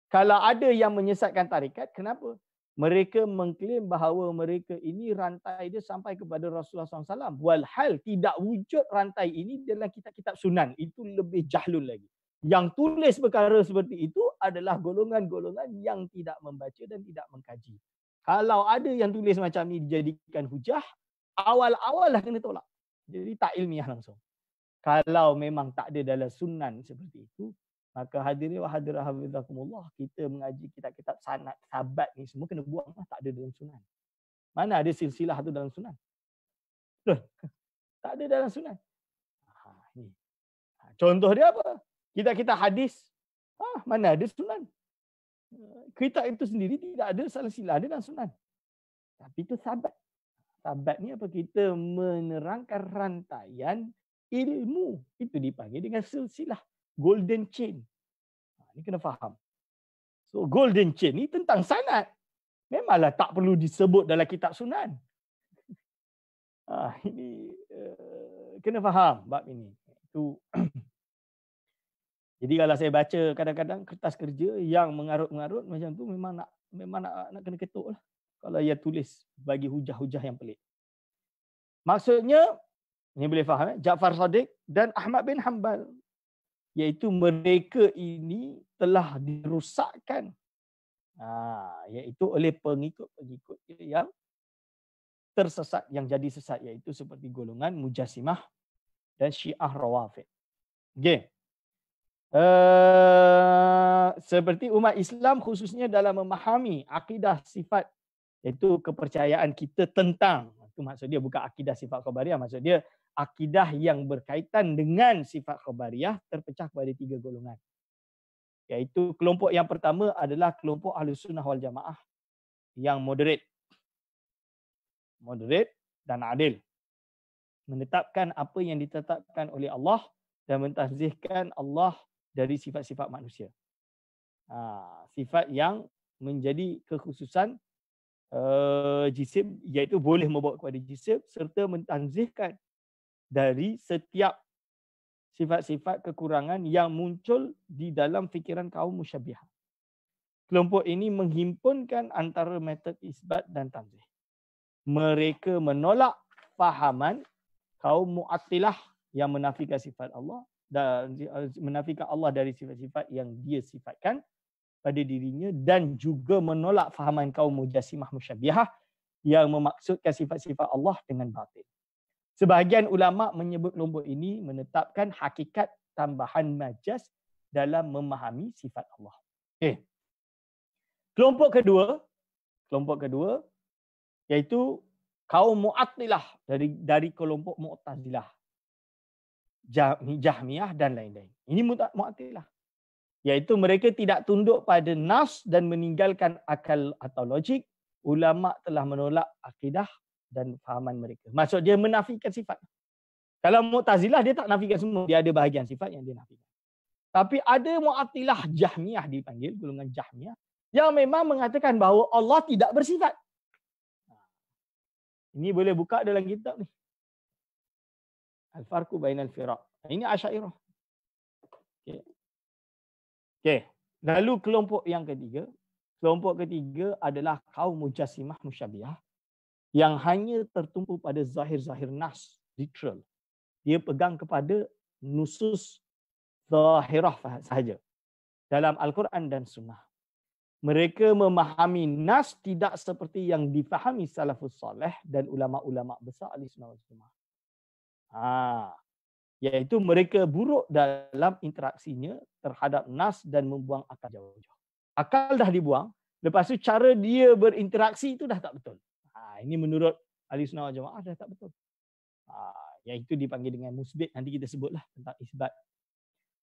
S1: kalau ada yang menyesatkan tarekat, kenapa? Mereka mengklaim bahawa mereka ini rantai dia sampai kepada Rasulullah SAW. Walhal tidak wujud rantai ini dalam kitab-kitab sunan. Itu lebih jahlun lagi. Yang tulis perkara seperti itu adalah golongan-golongan yang tidak membaca dan tidak mengkaji. Kalau ada yang tulis macam ni dijadikan hujah, awal-awal dah kena tolak. Jadi tak ilmiah langsung. Kalau memang tak ada dalam sunan seperti itu, maka hadirin wa hadirah hafizakumullah, kita mengaji kitab-kitab sanad, sahabat ni semua kena buang lah. Tak ada dalam sunan. Mana ada silsilah tu dalam sunan? Betul? Tak ada dalam sunan. Contoh dia apa? Kitab-kitab hadis. Mana ada sunan? Kitab itu sendiri tidak ada silsilah dia dalam sunan. Tapi itu sahabat. Sahabat ni apa? Kita menerangkan rantaian ilmu. Itu dipanggil dengan silsilah. Golden chain. Ini kena faham. So golden chain ni tentang sanad. Memanglah tak perlu disebut dalam kitab sunan. Ini kena faham bab ini. Itu. Jadi kalau saya baca kadang-kadang kertas kerja yang mengarut-mengarut macam tu memang nak kena ketuk lah. Kalau ia tulis bagi hujah-hujah yang pelik. Maksudnya, ini boleh faham, Ja'far Sadiq dan Ahmad bin Hanbal. Iaitu mereka ini telah dirusakkan. Iaitu oleh pengikut-pengikut yang tersesat, yang jadi sesat. Iaitu seperti golongan Mujassimah dan Syiah Rawafid. Okay. Seperti umat Islam khususnya dalam memahami akidah sifat, iaitu kepercayaan kita tentang, itu maksud dia bukan akidah sifat khabariyah, maksud dia akidah yang berkaitan dengan sifat khabariyah terpecah kepada 3 golongan. Iaitu kelompok yang pertama adalah kelompok Ahlus Sunnah wal Jamaah yang moderate dan adil. Menetapkan apa yang ditetapkan oleh Allah dan mentazihkan Allah dari sifat-sifat manusia. Sifat yang menjadi kekhususan jisim, iaitu boleh membawa kepada jisim, serta mentazihkan dari setiap sifat-sifat kekurangan yang muncul di dalam fikiran kaum musyabbihah. Kelompok ini menghimpunkan antara metod isbat dan tanzih. Mereka menolak fahaman kaum Mu'attilah yang menafikan sifat Allah dan menafikan Allah dari sifat-sifat yang dia sifatkan pada dirinya, dan juga menolak fahaman kaum Mujassimah Musyabbihah yang memaksudkan sifat-sifat Allah dengan batil. Sebahagian ulama menyebut kelompok ini menetapkan hakikat tambahan majaz dalam memahami sifat Allah. Okay. Kelompok kedua iaitu kaum Mu'attilah dari kelompok Mu'tazilah, Jahmiyah dan lain-lain. Ini Mu'attilah, iaitu mereka tidak tunduk pada nas dan meninggalkan akal atau logik. Ulama telah menolak akidah dan fahaman mereka. Maksud dia menafikan sifat. Kalau Mu'tazilah dia tak nafikan semua, dia ada bahagian sifat yang dia nafikan. Tapi ada Mu'attilah Jahmiyah dipanggil, golongan Jahmiyah, yang memang mengatakan bahawa Allah tidak bersifat. Ini boleh buka dalam kitab ni. Al-Farqu Bainal Firaq. Ini Asy'ariyah. Okey. Lalu kelompok ketiga adalah kaum Mujassimah Musyabbihah yang hanya tertumpu pada zahir-zahir nas, literal. Dia pegang kepada nusus zahirah sahaja dalam Al-Quran dan Sunnah. Mereka memahami nas tidak seperti yang difahami salafus salih dan ulama-ulama besar Ahlussunnah wal Jamaah. Iaitu mereka buruk dalam interaksinya terhadap nas dan membuang akal jauh-jauh. Akal dah dibuang, lepas tu cara dia berinteraksi itu dah tak betul. Ini menurut Ahlussunnah wal Jamaah dah tak betul. Iaitu dipanggil dengan musbit, nanti kita sebutlah tentang isbat.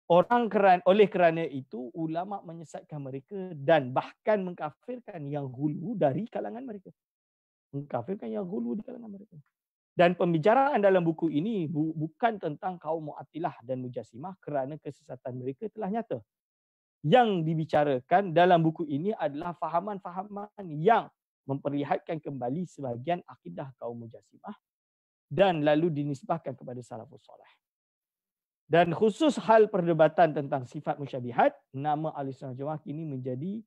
S1: Oleh kerana itu ulama menyesatkan mereka dan bahkan mengkafirkan yang ghulu dari kalangan mereka. Dan pembicaraan dalam buku ini bukan tentang kaum Mu'attilah dan Mujassimah kerana kesesatan mereka telah nyata. Yang dibicarakan dalam buku ini adalah fahaman-fahaman yang memperlihatkan kembali sebahagian akidah kaum Mujassimah dan lalu dinisbahkan kepada salafus salih. Dan khusus hal perdebatan tentang sifat musyabihat, nama Ahlussunnah Jamaah kini menjadi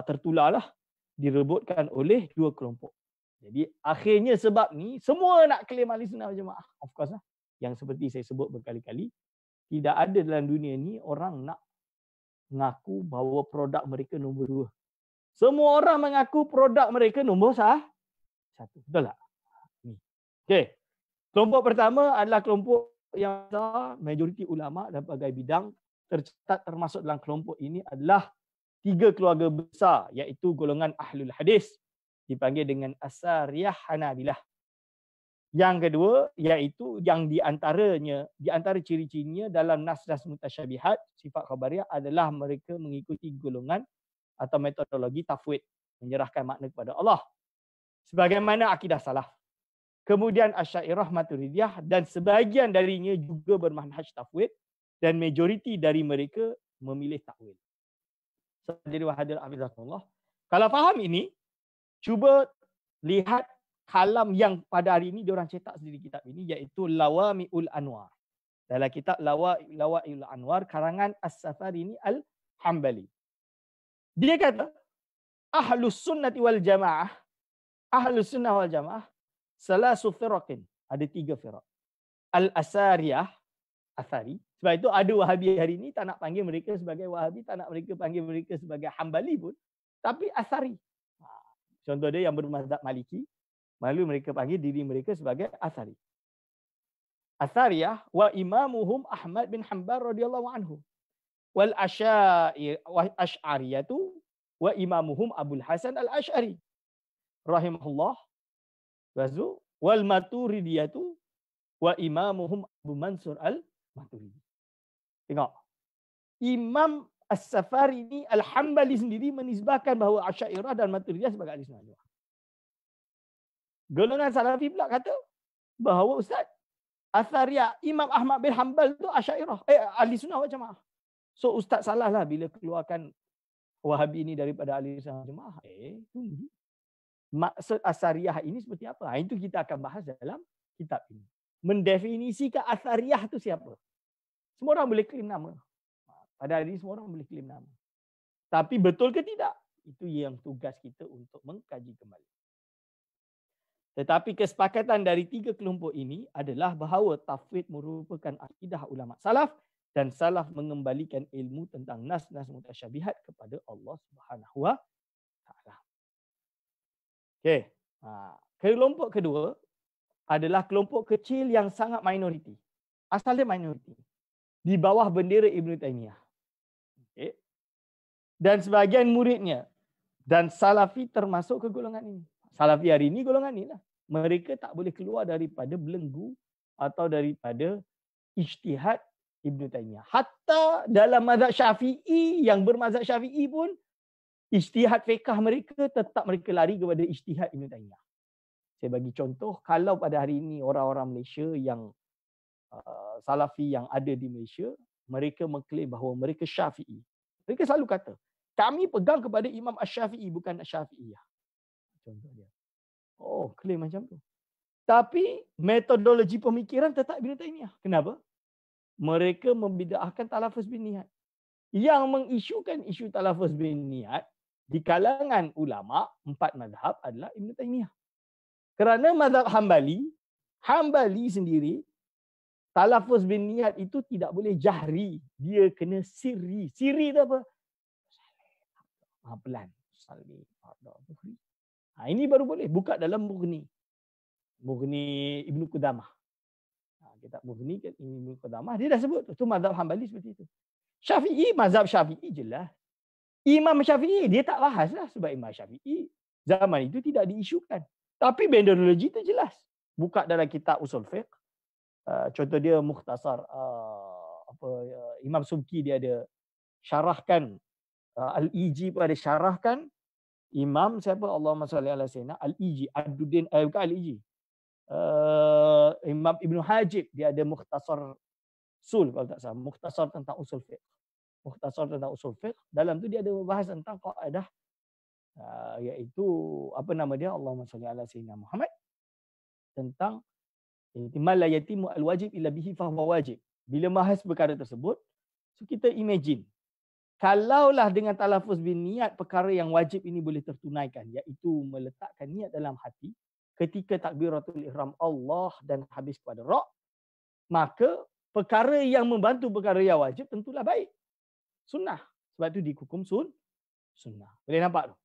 S1: tertularlah, direbutkan oleh dua kelompok. Jadi akhirnya sebab ni semua nak claim Ahlussunnah Jamaah. Of course lah. Yang seperti saya sebut berkali-kali, tidak ada dalam dunia ni orang nak mengaku bahawa produk mereka nombor 2. Semua orang mengaku produk mereka nombor 1. Betul tak? Okey. Kelompok pertama adalah kelompok yang besar, majoriti ulama dan pelbagai bidang tercatat termasuk dalam kelompok ini adalah 3 keluarga besar, iaitu golongan Ahlul Hadis, dipanggil dengan Asariyah Hanabilah. Yang kedua iaitu yang di antara ciri-cirinya dalam nas-nas mutasyabihat, sifat khabariyah adalah mereka mengikuti golongan atau metodologi tafwid, menyerahkan makna kepada Allah sebagaimana akidah salaf. Kemudian Asy'ariyah Maturidiyah dan sebahagian darinya juga bermanhaj tafwid dan majoriti dari mereka memilih takwil. Jadi wahadir hafizahullah. Kalau faham ini, cuba lihat kalam yang pada hari ini diorang cetak sendiri kitab ini, iaitu Lawami'ul Anwar. Dalam kitab Lawami'ul Anwar karangan As-Safarini Al-Hambali. Dia kata Ahlus Sunnati wal Jamaah, Ahlus Sunnah wal Jamaah salasu firaqin, ada 3 firaq. Al-Asariyah, Asari. Sebab itu ada Wahabi hari ini tak nak panggil mereka sebagai Wahabi, tak nak mereka panggil mereka sebagai Hambali pun, tapi Asari. Contoh dia yang bermazhab Maliki, lalu mereka panggil diri mereka sebagai Asari. Asariyah wa imamuhum Ahmad bin Hanbal radhiyallahu anhu. Wal Asy'ariyatu wa imamuhum Abul Hasan Al-Asy'ari rahimahullah. Wal Maturidiyatu wa imamuhum Abu Mansur Al-Maturidi. Tengok. Imam As-Safarini Al-Hambali sendiri menisbahkan bahawa Asy'ariyah dan Maturidiyah sebagai ahli sunnah. Golongan Salafi pula kata bahawa Ustaz, Asariyah Imam Ahmad bin Hanbal tu Asy'ariyah, ahli sunnah wal Jamaah. So Ustaz salahlah bila keluarkan Wahabi ini daripada ahli sunnah wal Jamaah. Tunggu. Maksud Asariyah ini seperti apa? Itu kita akan bahas dalam kitab ini. Mendefinisikan Asariyah itu siapa? Semua orang boleh claim nama. Pada hari ini semua orang boleh claim nama. Tapi betul ke tidak? Itu yang tugas kita untuk mengkaji kembali. Tetapi kesepakatan dari tiga kelompok ini adalah bahawa tafwid merupakan akidah ulama salaf dan salaf mengembalikan ilmu tentang nas-nas mutasyabihat kepada Allah Subhanahu wa taala. Okey. Kelompok kedua adalah kelompok kecil yang sangat minoriti. Asal dia minoriti. Di bawah bendera Ibn Taymiyah. Okey. Dan sebahagian muridnya dan Salafi termasuk ke golongan ini. Salafi hari ini golongan ini lah. Mereka tak boleh keluar daripada belenggu atau daripada ijtihad Ibn Taymiyah. Hatta dalam mazhab Syafi'i, yang bermazhab Syafi'i pun, ijtihad fiqh mereka tetap mereka lari kepada ijtihad Ibn Taymiyah. Saya bagi contoh, kalau pada hari ini orang-orang Malaysia yang Salafi yang ada di Malaysia, mereka mengklaim bahawa mereka Syafi'i. Mereka selalu kata, kami pegang kepada Imam Asy-Syafi'i bukan Asy-Syafi'iyah. Contoh dia. Oh, klaim macam tu. Tapi metodologi pemikiran tetap Ibn Taymiyah. Kenapa? Mereka membid'ahkan talafuz bin niat. Yang mengisyukan isu talafuz bin niat di kalangan ulama empat mazhab adalah Ibn Taymiyah. Kerana mazhab Hambali sendiri, talafuz bin niat itu tidak boleh jahri. Dia kena sirri. Sirri itu apa? Pelan. Ini baru boleh. Buka dalam Mughni. Mughni Ibn Qudamah. Kitab Mughni Ibn Qudamah. Dia dah sebut. Itu mazhab Hambali seperti itu. Syafi'i, mazhab Syafi'i jelas. Imam Syafi'i, dia tak bahas lah. Sebab Imam Syafi'i zaman itu tidak diisukan. Tapi metodologi itu jelas. Buka dalam kitab Usul Fiqh. Contoh dia mukhtasar. Imam Subki dia ada syarahkan. Al-Iji pun ada syarahkan. Imam siapa? Allahumma salli ala sayyidina Al-Iji. Ad-Duddin, bukan Al-Iji. Imam Ibn Hajib dia ada mukhtasar usul kalau tak salah, mukhtasar tentang usul fiqh. Mukhtasar tentang usul fiqh, dalam tu dia ada membahas tentang kaedah iaitu apa nama dia, Allahumma salli ala sayyidina Muhammad, tentang ihtimal la yatimu al-wajib illa bihi fa huwa wajib. Bila bahas perkara tersebut, so kita imagine kalaulah dengan talafuz bin niat perkara yang wajib ini boleh tertunaikan, iaitu meletakkan niat dalam hati ketika takbiratul ihram Allah dan habis kepada ra', maka perkara yang membantu perkara yang wajib tentulah baik. Sunnah. Sebab itu dihukum sunnah. Boleh nampak tu?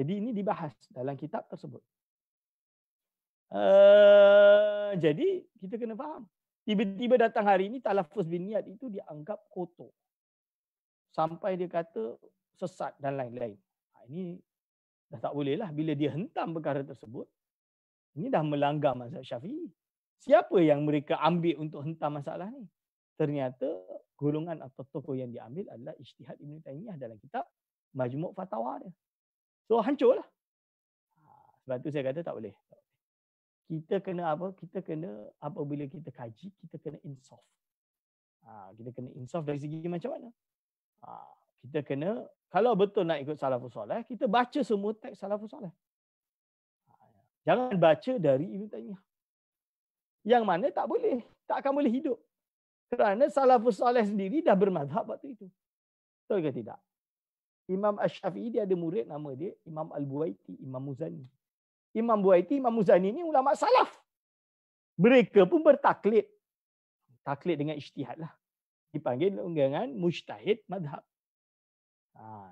S1: Jadi ini dibahas dalam kitab tersebut. Jadi kita kena faham. Tiba-tiba datang hari ini talafuz bin niat itu dianggap kotor. Sampai dia kata sesat dan lain-lain. Ini dah tak boleh lah bila dia hentam perkara tersebut. Ini dah melanggar mazhab Syafi'i. Siapa yang mereka ambil untuk hentam masalah ni? Ternyata golongan atau tokoh yang diambil adalah ijtihad Ibn Taymiyah dalam kitab Majmu' Fatawa dia. So hancurlah. Sebab tu saya kata tak boleh. Kita kena apa? Kita kena apabila kita kaji, kita kena insaf. Kita kena insaf dari segi macam mana? Kita kena, kalau betul nak ikut salafus soleh, kita baca semua teks salafus soleh. Jangan baca dari Ibn Taymiyah. Yang mana tak boleh, tak akan boleh hidup. Kerana salafus soleh sendiri dah bermazhab waktu itu. Betul ke tidak? Imam Asy-Syafi'i dia ada murid nama dia Imam Al-Buaiti, Imam Muzani. Imam Buaiti, Imam Muzani ni ulama salaf. Mereka pun bertaklid. Taklid dengan ijtihad lah. Dipanggil dengan mujtahid madhab.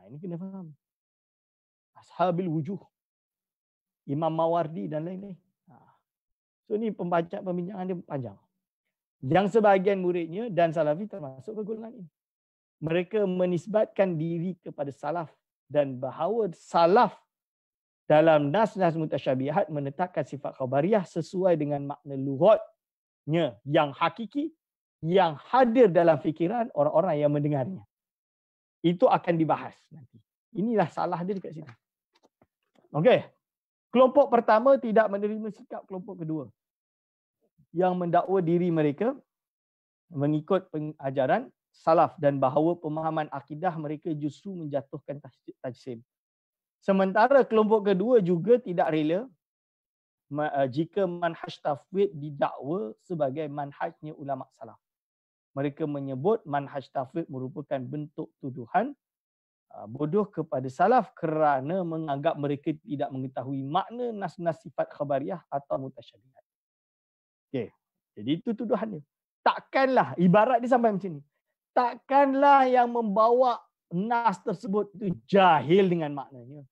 S1: Ini kena faham. Ashabil wujuh. Imam Mawardi dan lain-lain. So ni pembincangan dia panjang. Yang sebahagian muridnya dan salafi termasuk ke golongan ini. Mereka menisbatkan diri kepada salaf dan bahawa salaf dalam nas-nas mutasyabihat menetapkan sifat khabariyah sesuai dengan makna lughatnya yang hakiki, yang hadir dalam fikiran orang-orang yang mendengarnya. Itu akan dibahas nanti. Inilah salah dia dekat sini. Okey. Kelompok pertama tidak menerima sikap kelompok kedua yang mendakwa diri mereka mengikut pengajaran salaf dan bahawa pemahaman akidah mereka justru menjatuhkan tajsim. Sementara kelompok kedua juga tidak rela jika manhaj tafwid didakwa sebagai manhajnya ulama salaf. Mereka menyebut manhaj tafwid merupakan bentuk tuduhan Bodoh kepada salaf kerana menganggap mereka tidak mengetahui makna nas-nas sifat khabariyah atau mutasyabihat. Okey. Jadi itu tuduhan dia. Takkanlah, ibarat dia sampai macam ni. Takkanlah yang membawa nas tersebut itu jahil dengan maknanya.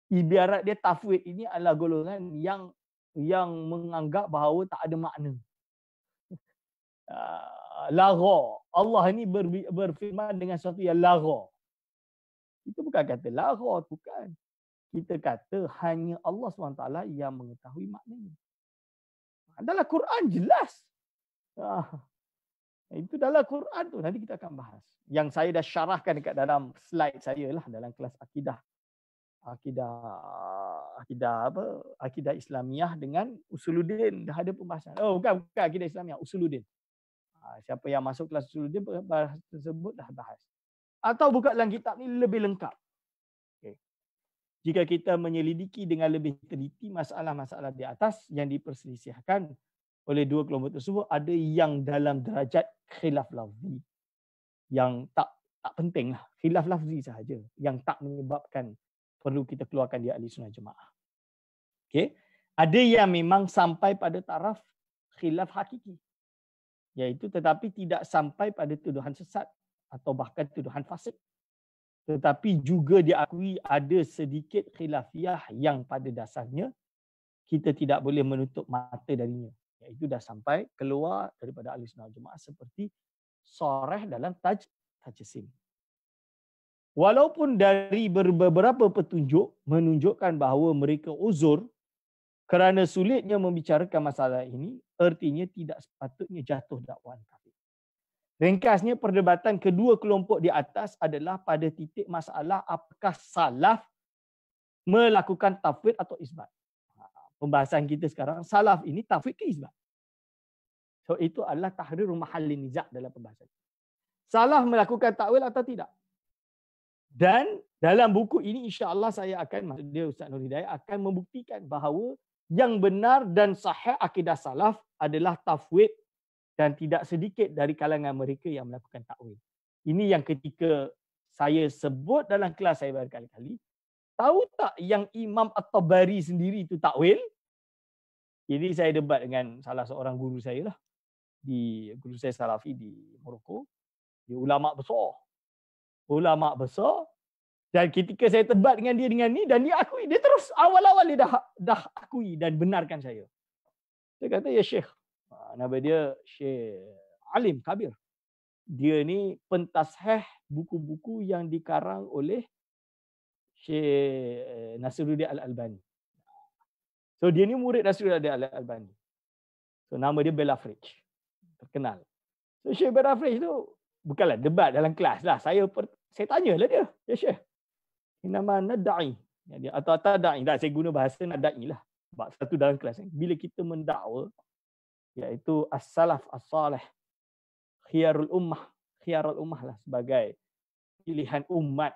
S1: Ibarat dia tafwid ini adalah golongan yang menganggap bahawa tak ada makna. Lagha. Allah ini berfirman dengan sesuatu yang lagha. Itu bukan kata lagha, bukan. Kita kata hanya Allah SWT yang mengetahui maknanya. Dalam Quran jelas. Itu dalam Quran tu, nanti kita akan bahas. Yang saya dah syarahkan dekat dalam slide saya lah dalam kelas akidah. Akidah Islamiyah dengan Usuluddin. Dah ada pembahasan. Oh, bukan akidah Islamiyah, Usuluddin. Siapa yang masuk kelas Usuluddin, bahas tersebut dah bahas. Atau buka dalam kitab ni lebih lengkap. Okay. Jika kita menyelidiki dengan lebih teliti masalah-masalah di atas yang diperselisihkan oleh dua kelompok tersebut, ada yang dalam derajat khilaf lafzi. Yang tak penting lah. Khilaf lafzi sahaja. Yang tak menyebabkan perlu kita keluarkan dia ahli sunnah jemaah. Okay. Ada yang memang sampai pada taraf khilaf hakiki. Iaitu tetapi tidak sampai pada tuduhan sesat atau bahkan tuduhan fasik. Tetapi juga diakui ada sedikit khilafiyah yang pada dasarnya kita tidak boleh menutup mata darinya. Iaitu dah sampai keluar daripada ahli sunnah jemaah seperti soreh dalam tajsim. Walaupun dari beberapa petunjuk menunjukkan bahawa mereka uzur kerana sulitnya membicarakan masalah ini, artinya tidak sepatutnya jatuh dakwaan kafir. Ringkasnya, perdebatan kedua kelompok di atas adalah pada titik masalah apakah salaf melakukan tafwid atau isbat. Pembahasan kita sekarang, salaf ini tafwid ke isbat? So itu adalah tahrirul mahallin niza' dalam pembahasan. Salaf melakukan takwil atau tidak? Dan dalam buku ini insya-Allah saya akan, maksud dia Ustaz Nur Hidayat akan membuktikan bahawa yang benar dan sahih akidah salaf adalah tafwid dan tidak sedikit dari kalangan mereka yang melakukan takwil. Ini yang ketika saya sebut dalam kelas saya berkali-kali, tahu tak yang Imam At-Tabari sendiri itu takwil? Jadi saya debat dengan salah seorang guru saya lah, guru saya Salafi di Morocco. Dia ulama besar. Dan ketika saya debat dengan dia dan dia akui, dia terus awal-awal dia dah akui dan benarkan saya. Saya kata, ya Syekh, nama dia Syekh Alim Kabir. Dia ni pentasheh buku-buku yang dikarang oleh Syekh Nasiruddin Al-Albani. So dia ni murid Nasiruddin Al-Albani. So nama dia Belafridge. Terkenal. So Syekh Belafridge tu bukanlah debat dalam kelas lah. Saya tanyalah dia, ya Syekh, nama nadai atau tadai. Dah saya guna bahasa nadai lah. Sebab satu dalam kelas ni, bila kita mendakwa, iaitu as-salaf as-salih, khiyarul ummah lah sebagai pilihan umat.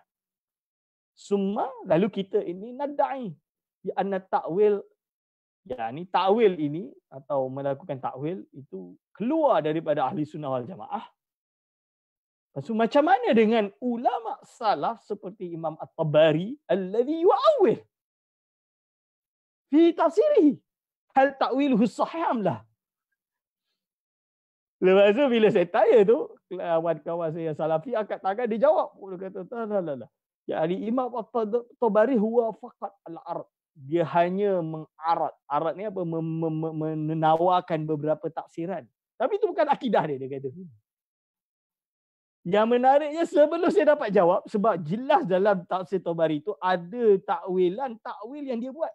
S1: Summa, lalu kita ini nadai di anna ta'wil, yakni ta'wil ini atau melakukan ta'wil itu keluar daripada ahli sunnah wal jamaah. So, macam mana dengan ulama salaf seperti Imam At-Tabari alladhi yu'awwil fi tafsirihi, hal ta'wiluhu sahih am la? Lepas tu bila saya tanya tu, kawan-kawan saya Salafi angkat tangan, dia jawab. Dia kata, tak. Jadi Imam At-Tabari huwa faqat al-ard. Dia hanya mengarad. Arad ni apa? Menawarkan beberapa tafsiran. Tapi itu bukan akidah dia kata. Yang menariknya sebelum saya dapat jawab, sebab jelas dalam tafsir Tabari itu ada takwil yang dia buat.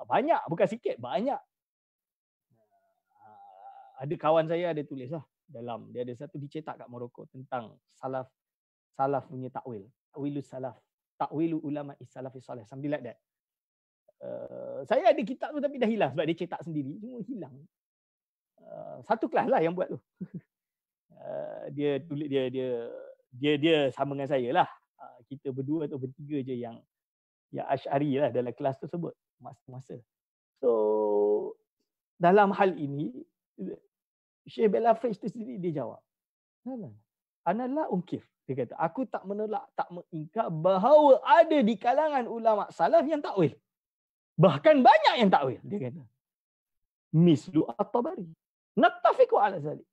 S1: Banyak, bukan sikit, banyak. Ada kawan saya ada tulis lah dalam, dia ada satu dicetak kat Morocco tentang salaf punya takwil. Takwilus salaf. Takwilu ulama is-salafi salih. Something like that. Saya ada kitab tu tapi dah hilang sebab dia cetak sendiri. Semua hilang. Satu kelas lah yang buat tu. Dia tulis dia sama dengan saya lah. Kita berdua atau bertiga je yang Asy'ari lah dalam kelas tersebut masa. So dalam hal ini Syekh Belafridge tu sendiri dia jawab, ana la unkir. Dia kata, aku tak menolak, tak mengingkar bahawa ada di kalangan ulama salaf yang takwil. Bahkan banyak yang takwil. Dia kata, mislu at-Tabari. Nattafiqu ala zalik.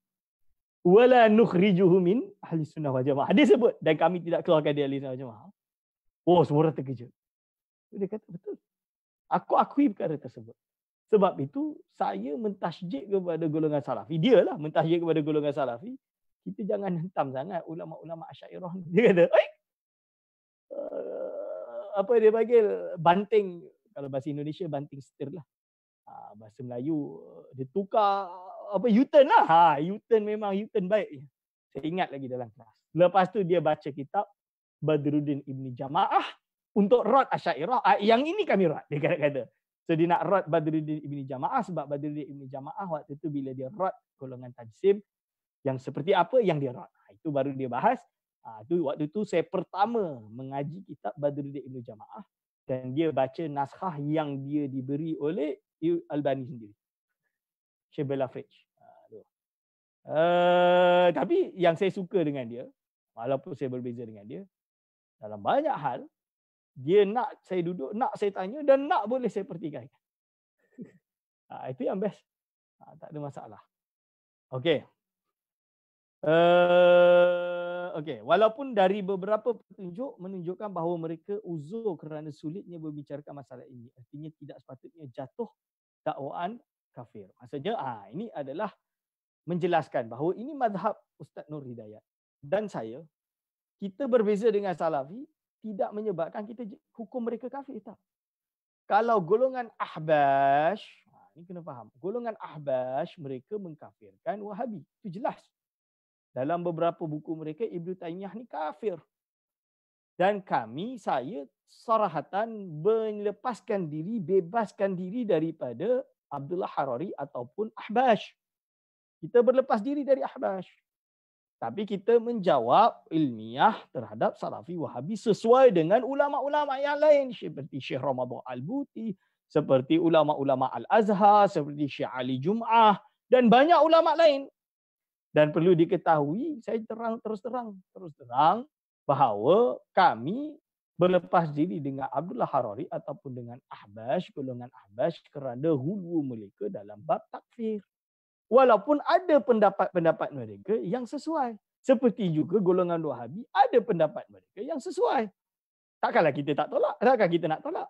S1: Wala nukhrijuhu min ahli sunnah wal jamaah. Dia sebut, dan kami tidak keluarkan dia ahli sunnah wal jamaah. Oh, semua orang terkejut. Dia kata, betul. Aku akui perkara tersebut. Sebab itu, saya mentasjid kepada golongan salafi. Dia lah mentasjid kepada golongan salafi. Kita jangan hentam sangat ulama-ulama Asy'ariyah ni. Dia kata, apa dia panggil? Banting. Kalau bahasa Indonesia, banting setir lah. Bahasa Melayu, dia tukar U-turn lah. U-turn memang U-turn baik. Saya ingat lagi dalam kelas. Lepas tu dia baca kitab Badruddin Ibni Jamaah untuk rad Asy'ariyah. Yang ini kami rad, dia kata. So dia nak rad Badruddin Ibni Jamaah sebab Badruddin Ibni Jamaah waktu tu bila dia rad golongan tajsim yang seperti apa yang dia rad. Itu baru dia bahas. Waktu tu saya pertama mengaji kitab Badruddin Ibni Jamaah dan dia baca naskah yang dia diberi oleh Albani sendiri. Syekh Bela Fridge. Tapi yang saya suka dengan dia, walaupun saya berbeza dengan dia, dalam banyak hal, dia nak saya duduk, nak saya tanya dan nak boleh saya pertikaikan. Itu yang best. Tak ada masalah. Okey. Okey. Walaupun dari beberapa petunjuk menunjukkan bahawa mereka uzur kerana sulitnya membicarakan masalah ini. Artinya tidak sepatutnya jatuh dakwaan kafir. Maksudnya, ini adalah menjelaskan bahawa ini mazhab Ustaz Nur Hidayat. Dan saya, kita berbeza dengan Salafi, tidak menyebabkan kita hukum mereka kafir. Tak. Kalau golongan Ahbash, ini kena faham. Golongan Ahbash, mereka mengkafirkan Wahabi. Itu jelas. Dalam beberapa buku mereka, Ibnu Taimiyah ni kafir. Dan saya sarahatan melepaskan diri, bebaskan diri daripada Abdullah Harari ataupun Ahbash. Kita berlepas diri dari Ahbash. Tapi kita menjawab ilmiah terhadap Salafi Wahabi sesuai dengan ulama-ulama yang lain. Seperti Syekh Ramadan Al-Buti, seperti ulama-ulama Al-Azhar, seperti Syekh Ali Jum'ah, dan banyak ulama lain. Dan perlu diketahui, saya terus terang bahawa kami berlepas diri dengan Abdullah Harari ataupun dengan Ahbash, golongan Ahbash kerana hulu mereka dalam bab takfir. Walaupun ada pendapat-pendapat mereka yang sesuai. Seperti juga golongan Wahabi ada pendapat mereka yang sesuai. Takkanlah kita tak tolak. Takkan kita nak tolak.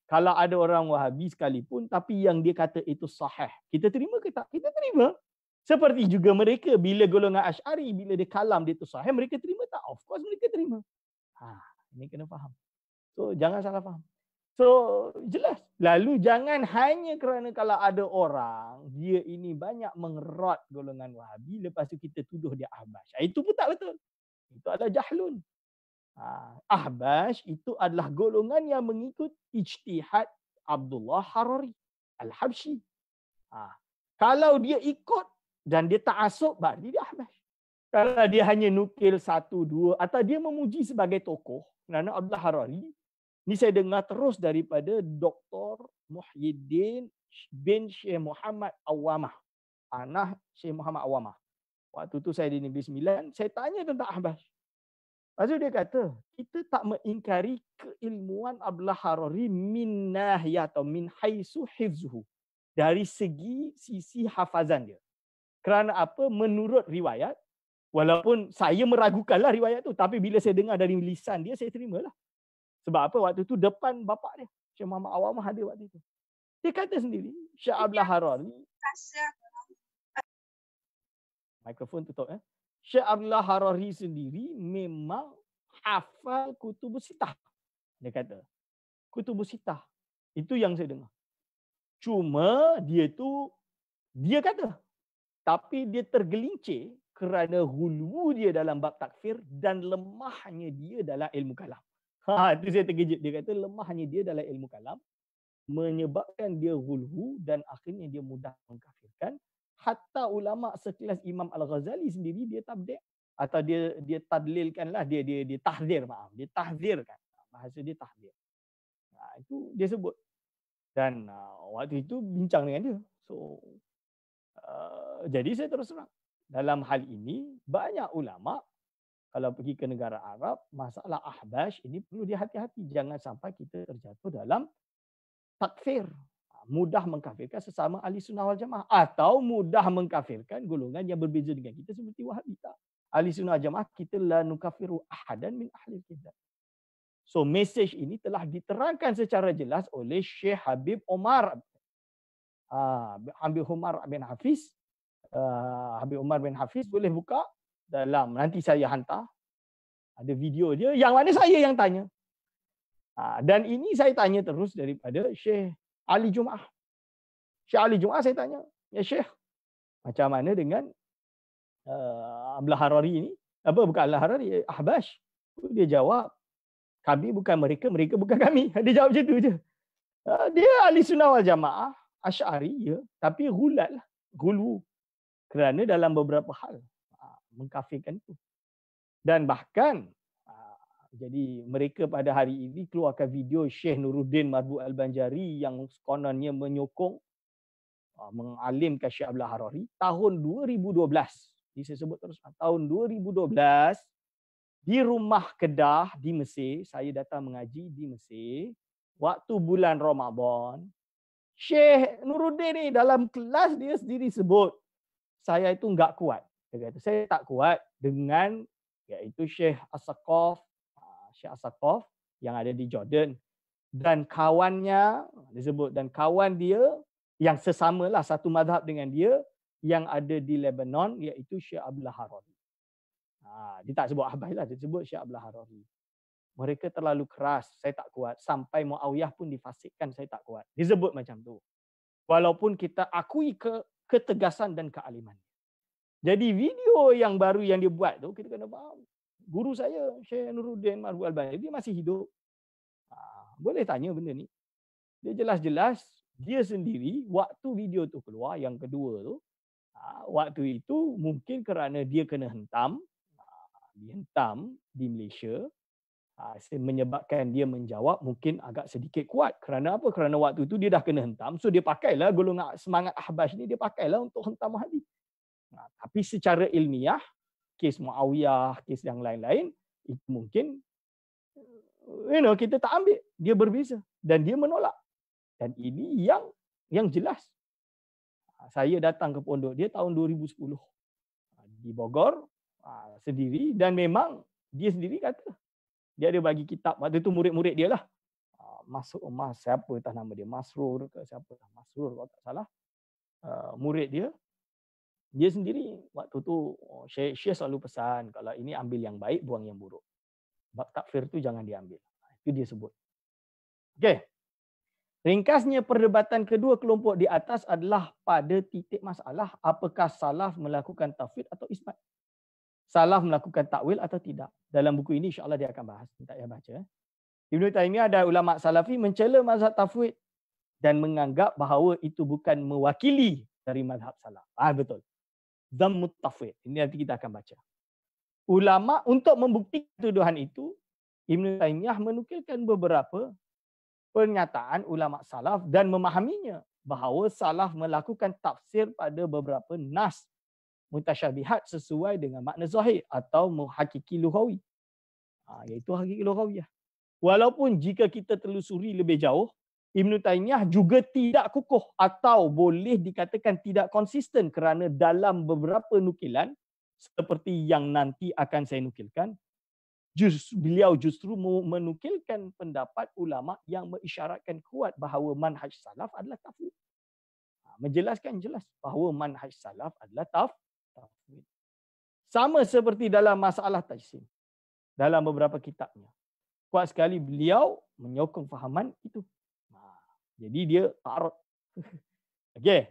S1: Kalau ada orang Wahabi sekalipun tapi yang dia kata itu sahih, kita terima ke tak? Kita terima. Seperti juga mereka bila golongan Asy'ari, bila dia kalam dia itu sahih, mereka terima tak? Of course mereka terima. Ini kena faham. So jangan salah faham. So jelas. Lalu jangan hanya kerana kalau ada orang dia ini banyak mengerot golongan Wahabi, lepas tu kita tuduh dia Ahbash. Itu pun tak betul. Itu adalah jahlun. Ahbash itu adalah golongan yang mengikut ijtihad Abdullah Harari Al-Habsyi. Kalau dia ikut dan dia ta'assub, berarti dia Ahbash. Kalau dia hanya nukil satu, dua, atau dia memuji sebagai tokoh, kerana Abdullah Harari, ini saya dengar terus daripada Dr. Muhyiddin bin Syekh Muhammad Awamah. Anak Syekh Muhammad Awamah. Waktu tu saya di Negeri Sembilan, saya tanya tentang Ahbash. Lepas tu dia kata, kita tak mengingkari keilmuan Abdullah Harari min nahiyah atau min haisu hifzuhu. Dari sisi hafazan dia. Kerana apa? Menurut riwayat, walaupun saya meragukanlah riwayat tu, tapi bila saya dengar dari lisan dia, saya terimalah. Sebab apa? Waktu tu depan bapak dia, Syekh Muhammad Awamah ada waktu itu. Dia kata sendiri, Syekh Abdullah Harari, mikrofon tutup. Syekh Abdullah Harari sendiri memang hafal Kutubus Sittah. Dia kata, Kutubus Sittah. Itu yang saya dengar. Cuma dia kata, tapi dia tergelincir kerana hulu dia dalam bab takfir dan lemahnya dia dalam ilmu kalam. Itu saya terkejut. Dia kata lemahnya dia dalam ilmu kalam menyebabkan dia hulhu dan akhirnya dia mudah mengkafirkan. Hatta ulama sekelas Imam Al-Ghazali sendiri dia tabdi' atau dia tadlilkanlah, dia tahzir, dia tahzirkan. Bahasa dia tahzir. Itu dia sebut. Dan waktu itu bincang dengan dia. So jadi saya terus terang. Dalam hal ini banyak ulama kalau pergi ke negara Arab, masalah ahbash ini perlu dihati-hati. Jangan sampai kita terjatuh dalam takfir. Mudah mengkafirkan sesama ahli sunnah wal jamaah. Atau mudah mengkafirkan golongan yang berbeza dengan kita seperti Wahabi. Tak. Ahli sunnah wal jamaah kita la nukafiru ahadan min ahli kitab. So message ini telah diterangkan secara jelas oleh Syekh Habib Omar. Habib Omar bin Hafiz. Habib Omar bin Hafiz boleh buka dalam, nanti saya hantar. Ada video dia yang mana saya yang tanya. Dan ini saya tanya terus daripada Syekh Ali Jumaah. Syekh Ali Jumaah saya tanya, ya Syekh, macam mana dengan Abdullah Harari ini? Apa bukan Abdullah Harari, Ahbash. Dia jawab, kami bukan mereka, mereka bukan kami. Dia jawab macam tu je. Dia ahli sunnah wal jamaah, Asy'ari ya, tapi gulat lah, gulu. Kerana dalam beberapa hal mengkafirkan itu. Dan bahkan jadi mereka pada hari ini keluarkan video Syekh Nuruddin Marbu Al-Banjari yang kononnya menyokong mengalimkan Syekh Abdullah Harari tahun 2012. Jadi saya sebut terus tahun 2012 di rumah Kedah di Mesir, saya datang mengaji di Mesir waktu bulan Ramadan. Syekh Nuruddin ni dalam kelas dia sendiri sebut, saya itu enggak kuat. Dia kata saya tak kuat dengan iaitu Syekh As-Saqaf, Syekh As-Saqaf yang ada di Jordan dan kawannya disebut, dan kawan dia yang sesamalah satu mazhab dengan dia yang ada di Lebanon iaitu Syekh Abdullah Harari. Dia tak sebut Ahbah lah, dia sebut Syekh Abdullah Harari. Mereka terlalu keras, saya tak kuat. Sampai Muawiyah pun difasikkan, saya tak kuat. Disebut macam tu. Walaupun kita akui ketegasan dan kealiman. Jadi video yang baru yang dia buat tu, kita kena faham. Guru saya, Syekh Nuruddin Marbu Al-Banjari, dia masih hidup. Boleh tanya benda ni. Dia jelas-jelas, dia sendiri, waktu video tu keluar, yang kedua tu, waktu itu mungkin kerana dia kena hentam, dihentam di Malaysia, menyebabkan dia menjawab mungkin agak sedikit kuat. Kerana apa? Kerana waktu itu dia dah kena hentam. So dia pakailah golongan semangat Ahbash ni, dia pakailah untuk hentam Wahabi. Tapi secara ilmiah, kes Muawiyah, kes yang lain-lain, itu mungkin kita tak ambil. Dia berbeza. Dan dia menolak. Dan ini yang jelas. Saya datang ke pondok dia tahun 2010. Di Bogor, sendiri. Dan memang dia sendiri kata, dia ada bagi kitab. Waktu itu murid-murid dia lah. Siapa entah nama dia. Masrur ke siapa. Masrur kalau tak salah. Murid dia. Dia sendiri waktu tu Syekh selalu pesan, kalau ini ambil yang baik, buang yang buruk. Bab takfir tu jangan diambil. Itu dia sebut. Okey. Ringkasnya perdebatan kedua kelompok di atas adalah pada titik masalah apakah salaf melakukan tafwid atau isbat. Salaf melakukan takwil atau tidak. Dalam buku ini insya-Allah dia akan bahas. Minta saya baca. Ibn Taimiyah dan ulama salafi mencela mazhab tafwid dan menganggap bahawa itu bukan mewakili dari mazhab salaf. Betul. Dhammut tafwid. Ini nanti kita akan baca. Ulama untuk membuktikan tuduhan itu, Ibn Taimiyah menukilkan beberapa pernyataan ulama salaf dan memahaminya bahawa salaf melakukan tafsir pada beberapa nas mutasyabihat sesuai dengan makna zahir atau hakiki lughawi. Iaitu hakiki lughawiyah. Walaupun jika kita telusuri lebih jauh, Ibn Taimiyah juga tidak kukuh atau boleh dikatakan tidak konsisten kerana dalam beberapa nukilan seperti yang nanti akan saya nukilkan, beliau justru menukilkan pendapat ulama yang mengisyaratkan kuat bahawa manhaj salaf adalah tafwid. Menjelaskan jelas bahawa manhaj salaf adalah tafwid. Sama seperti dalam masalah tajsim. Dalam beberapa kitabnya. Kuat sekali beliau menyokong fahaman itu. Jadi dia ta'arud. Okey.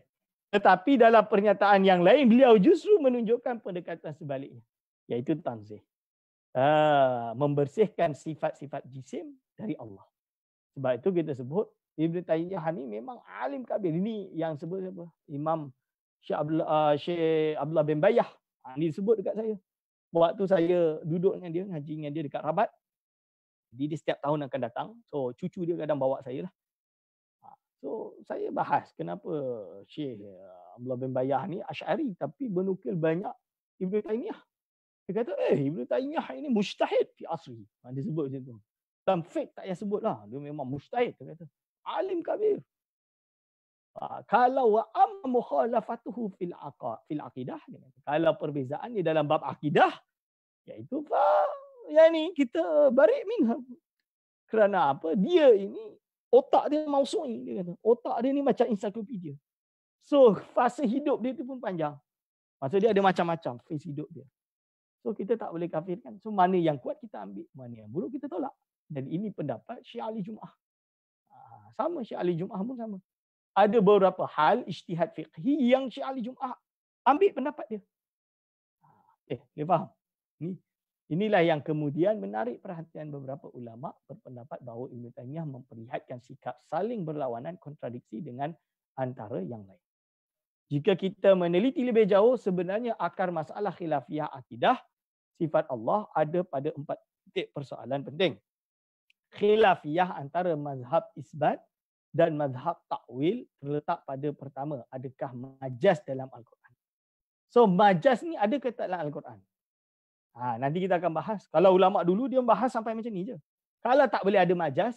S1: Tetapi dalam pernyataan yang lain, beliau justru menunjukkan pendekatan sebaliknya. Iaitu tanzih. Membersihkan sifat-sifat jisim dari Allah. Sebab itu kita sebut Ibn Taimiyah ni memang alim kabir. Ini yang sebut siapa? Imam Syekh Abdullah bin Bayyah. Ini disebut dekat saya. Waktu saya duduk dengan dia, ngaji dengan dia dekat Rabat. Jadi dia setiap tahun akan datang. So cucu dia kadang bawa saya lah. So saya bahas kenapa Syekh Abdullah bin Bayyah ni Asy'ari tapi menukil banyak Ibn Taimiyah. Dia kata, Ibnu Taymiyah ini mujtahid fi asri. Dia sebut macam tu. Dalam fiqh tak payah sebut lah. Dia memang mujtahid. Dia kata, alim kabir. Kalau wa amma mukhalafatuhu fil aqidah. Kalau perbezaan di dalam bab akidah, iaitu yani kita barik minha. Kerana apa? Dia ini otak dia mausui, dia kata. Otak dia ni macam ensiklopedia. So fasa hidup dia tu pun panjang. Maksud dia ada macam-macam fasa hidup dia. So kita tak boleh kafirkan. So mana yang kuat kita ambil, mana yang buruk kita tolak. Dan ini pendapat Syiah Ahli Jumaah. Sama Syiah Ahli Jumaah pun sama. Ada beberapa hal ijtihad fiqhi yang Syiah Ahli Jumaah ambil pendapat dia. Boleh faham? Inilah yang kemudian menarik perhatian beberapa ulama berpendapat bahawa Ibnu Taymiyah memperlihatkan sikap saling berlawanan kontradiksi dengan antara yang lain. Jika kita meneliti lebih jauh, sebenarnya akar masalah khilafiyah akidah sifat Allah ada pada 4 titik persoalan penting. Khilafiyah antara mazhab isbat dan mazhab takwil terletak pada pertama, adakah majaz dalam Al-Quran? So majaz ni ada ke tak dalam Al-Quran? Nanti kita akan bahas. Kalau ulama dulu dia bahas sampai macam ni je. Kalau tak boleh ada majaz,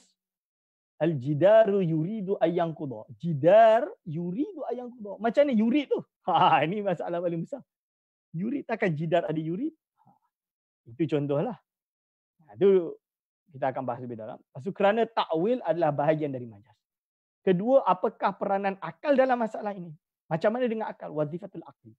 S1: al-jidaru yuridu ayyanqudha. Jidar yuridu ayyanqudha. Macam mana yurid tu? Ini masalah paling besar. Yurid takkan jidar ada yurid? Itu contohlah. Itu kita akan bahas lebih dalam. Lepas tu kerana takwil adalah bahagian dari majaz. Kedua, apakah peranan akal dalam masalah ini? Macam mana dengan akal? Wazifatul aqli.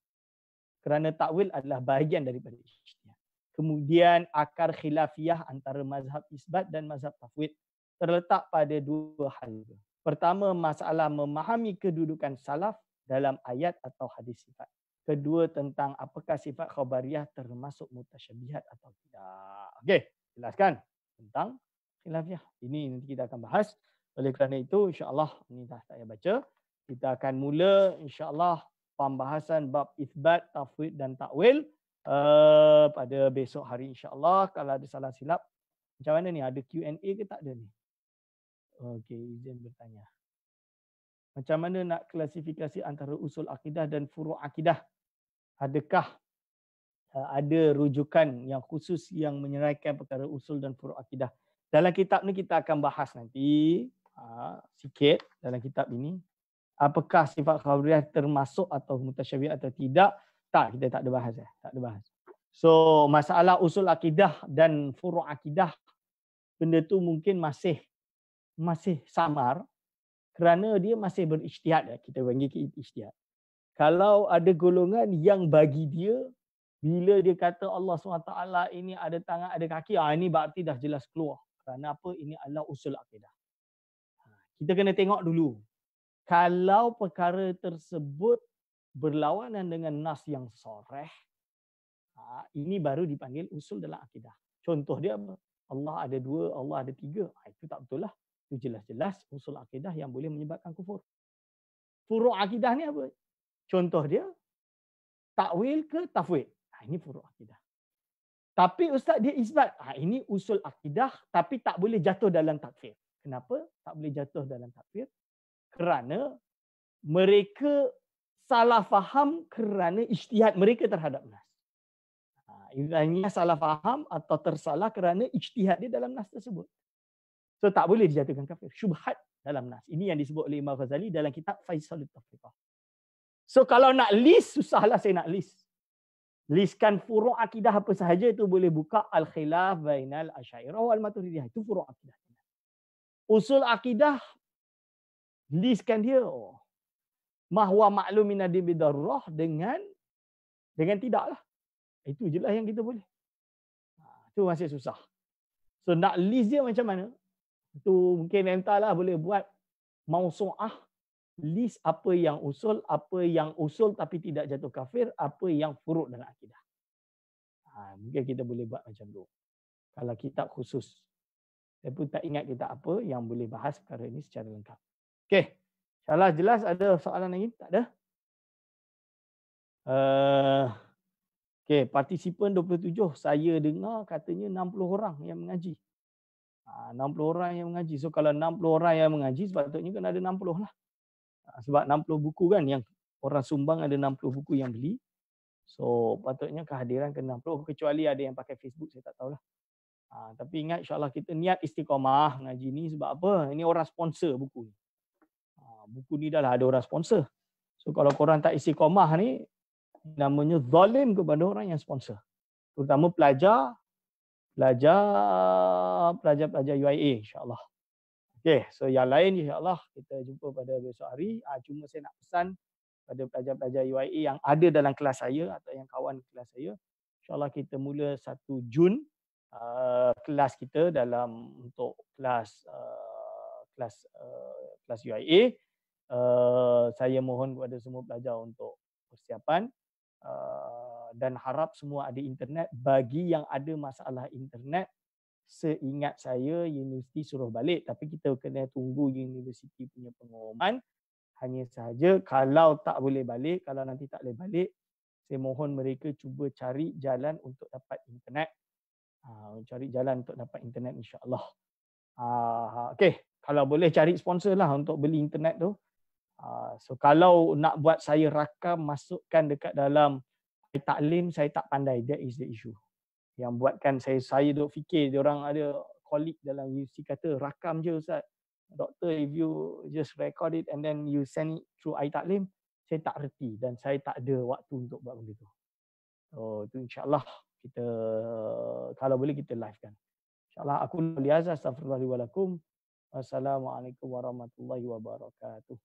S1: Kerana takwil adalah bahagian daripada ijtihad. Kemudian akar khilafiyah antara mazhab isbat dan mazhab tafwid terletak pada 2 hal. Pertama, masalah memahami kedudukan salaf dalam ayat atau hadis sifat. Kedua, tentang apakah sifat khabariyah termasuk mutasyabihat atau tidak. Okey, jelaskan tentang khilafiyah. Ini nanti kita akan bahas. Oleh kerana itu, insya-Allah ini dah saya baca. Kita akan mula insya-Allah pembahasan bab isbat, tafwid dan takwil pada besok hari insya-Allah. Kalau ada salah silap, macam mana ni? Ada Q&A ke tak ada ni? Okey, izin bertanya. Macam mana nak klasifikasi antara usul akidah dan furu' akidah? Adakah ada rujukan yang khusus yang menyeraikan perkara usul dan furu' akidah? Dalam kitab ni kita akan bahas nanti sikit dalam kitab ini. Apakah sifat khabariyah termasuk atau mutasyabih atau tidak? Tak, kita tak ada bahas. Tak ada bahas. So, masalah usul akidah dan furu' akidah, benda tu mungkin masih samar kerana dia masih berijtihad. Kita panggil ijtihad. Kalau ada golongan yang bagi dia, bila dia kata Allah SWT ini ada tangan, ada kaki, ini berarti dah jelas keluar. Kerana apa? Ini adalah usul akidah. Kita kena tengok dulu. Kalau perkara tersebut berlawanan dengan nas yang soreh, ini baru dipanggil usul dalam akidah. Contoh dia apa? Allah ada 2, Allah ada 3. Itu tak betul lah. Itu jelas-jelas usul akidah yang boleh menyebabkan kufur. Furu' akidah ni apa? Contoh dia, takwil ke tafwid. Ini furu' akidah. Tapi ustaz dia isbat. Ini usul akidah tapi tak boleh jatuh dalam takfir. Kenapa tak boleh jatuh dalam takfir? Kerana mereka salah faham kerana ijtihad mereka terhadap nas. Ini salah faham atau tersalah kerana ijtihad dia dalam nas tersebut. So tak boleh dijatuhkan kafir. Syubhat dalam nas. Ini yang disebut oleh Imam Ghazali dalam kitab Faisalut Tafriqah. So kalau nak list, susahlah saya nak list. Listkan furu' akidah apa sahaja itu boleh buka al-khilaf bainal asy'ariyah wal maturidiyah. Itu furu' akidah. Usul akidah listkan dia. Mahwa maklum min ad-din bidarrah dengan tidaklah. Itu je lah yang kita boleh. Itu masih susah. So nak list dia macam mana? Itu mungkin entahlah boleh buat mausu'ah. List apa yang usul tapi tidak jatuh kafir, apa yang furu' dalam akidah. Mungkin kita boleh buat macam tu. Kalau kitab khusus. Saya pun tak ingat kitab apa yang boleh bahas perkara ini secara lengkap. Okey. InsyaAllah jelas. Ada soalan lagi? Tak ada? Okey, partisipan 27. Saya dengar katanya 60 orang yang mengaji. 60 orang yang mengaji. So kalau 60 orang yang mengaji, sepatutnya kan ada 60 lah. Sebab 60 buku kan yang orang sumbang, ada 60 buku yang beli. So patutnya kehadiran kena upload kecuali ada yang pakai Facebook, saya tak tahulah. Tapi ingat insya-Allah kita niat istiqamah ngaji ni sebab apa? Ini orang sponsor buku ni. Buku ni dah lah ada orang sponsor. So kalau korang tak istiqamah ni namanya zalim kepada orang yang sponsor. Terutama pelajar UIA insya-Allah. Okey, so yang lain insya-Allah kita jumpa pada besok hari. Cuma saya nak pesan pada pelajar-pelajar UIA yang ada dalam kelas saya atau yang kawan kelas saya, insya-Allah kita mula 1 Jun kelas kita dalam untuk kelas UIA. Saya mohon kepada semua pelajar untuk persiapan dan harap semua ada internet. Bagi yang ada masalah internet, seingat saya universiti suruh balik, tapi kita kena tunggu universiti punya pengumuman. Hanya sahaja kalau tak boleh balik, kalau nanti tak boleh balik, saya mohon mereka cuba cari jalan untuk dapat internet. Cari jalan untuk dapat internet insya-Allah. Okey, kalau boleh cari sponsor lah untuk beli internet tu. So kalau nak buat saya rakam masukkan dekat dalam taklim, saya tak pandai, that is the issue. Yang buatkan saya duk fikir, diorang ada colleague dalam universiti kata rakam je Ustaz. Doktor, if you just record it and then you send it through iTaklim, saya tak reti dan saya tak ada waktu untuk buat benda tu. So tu insya-Allah kita kalau boleh kita live kan. Insya-Allah aku lihat, astaghfirullahaladzim. Wassalamualaikum warahmatullahi wabarakatuh.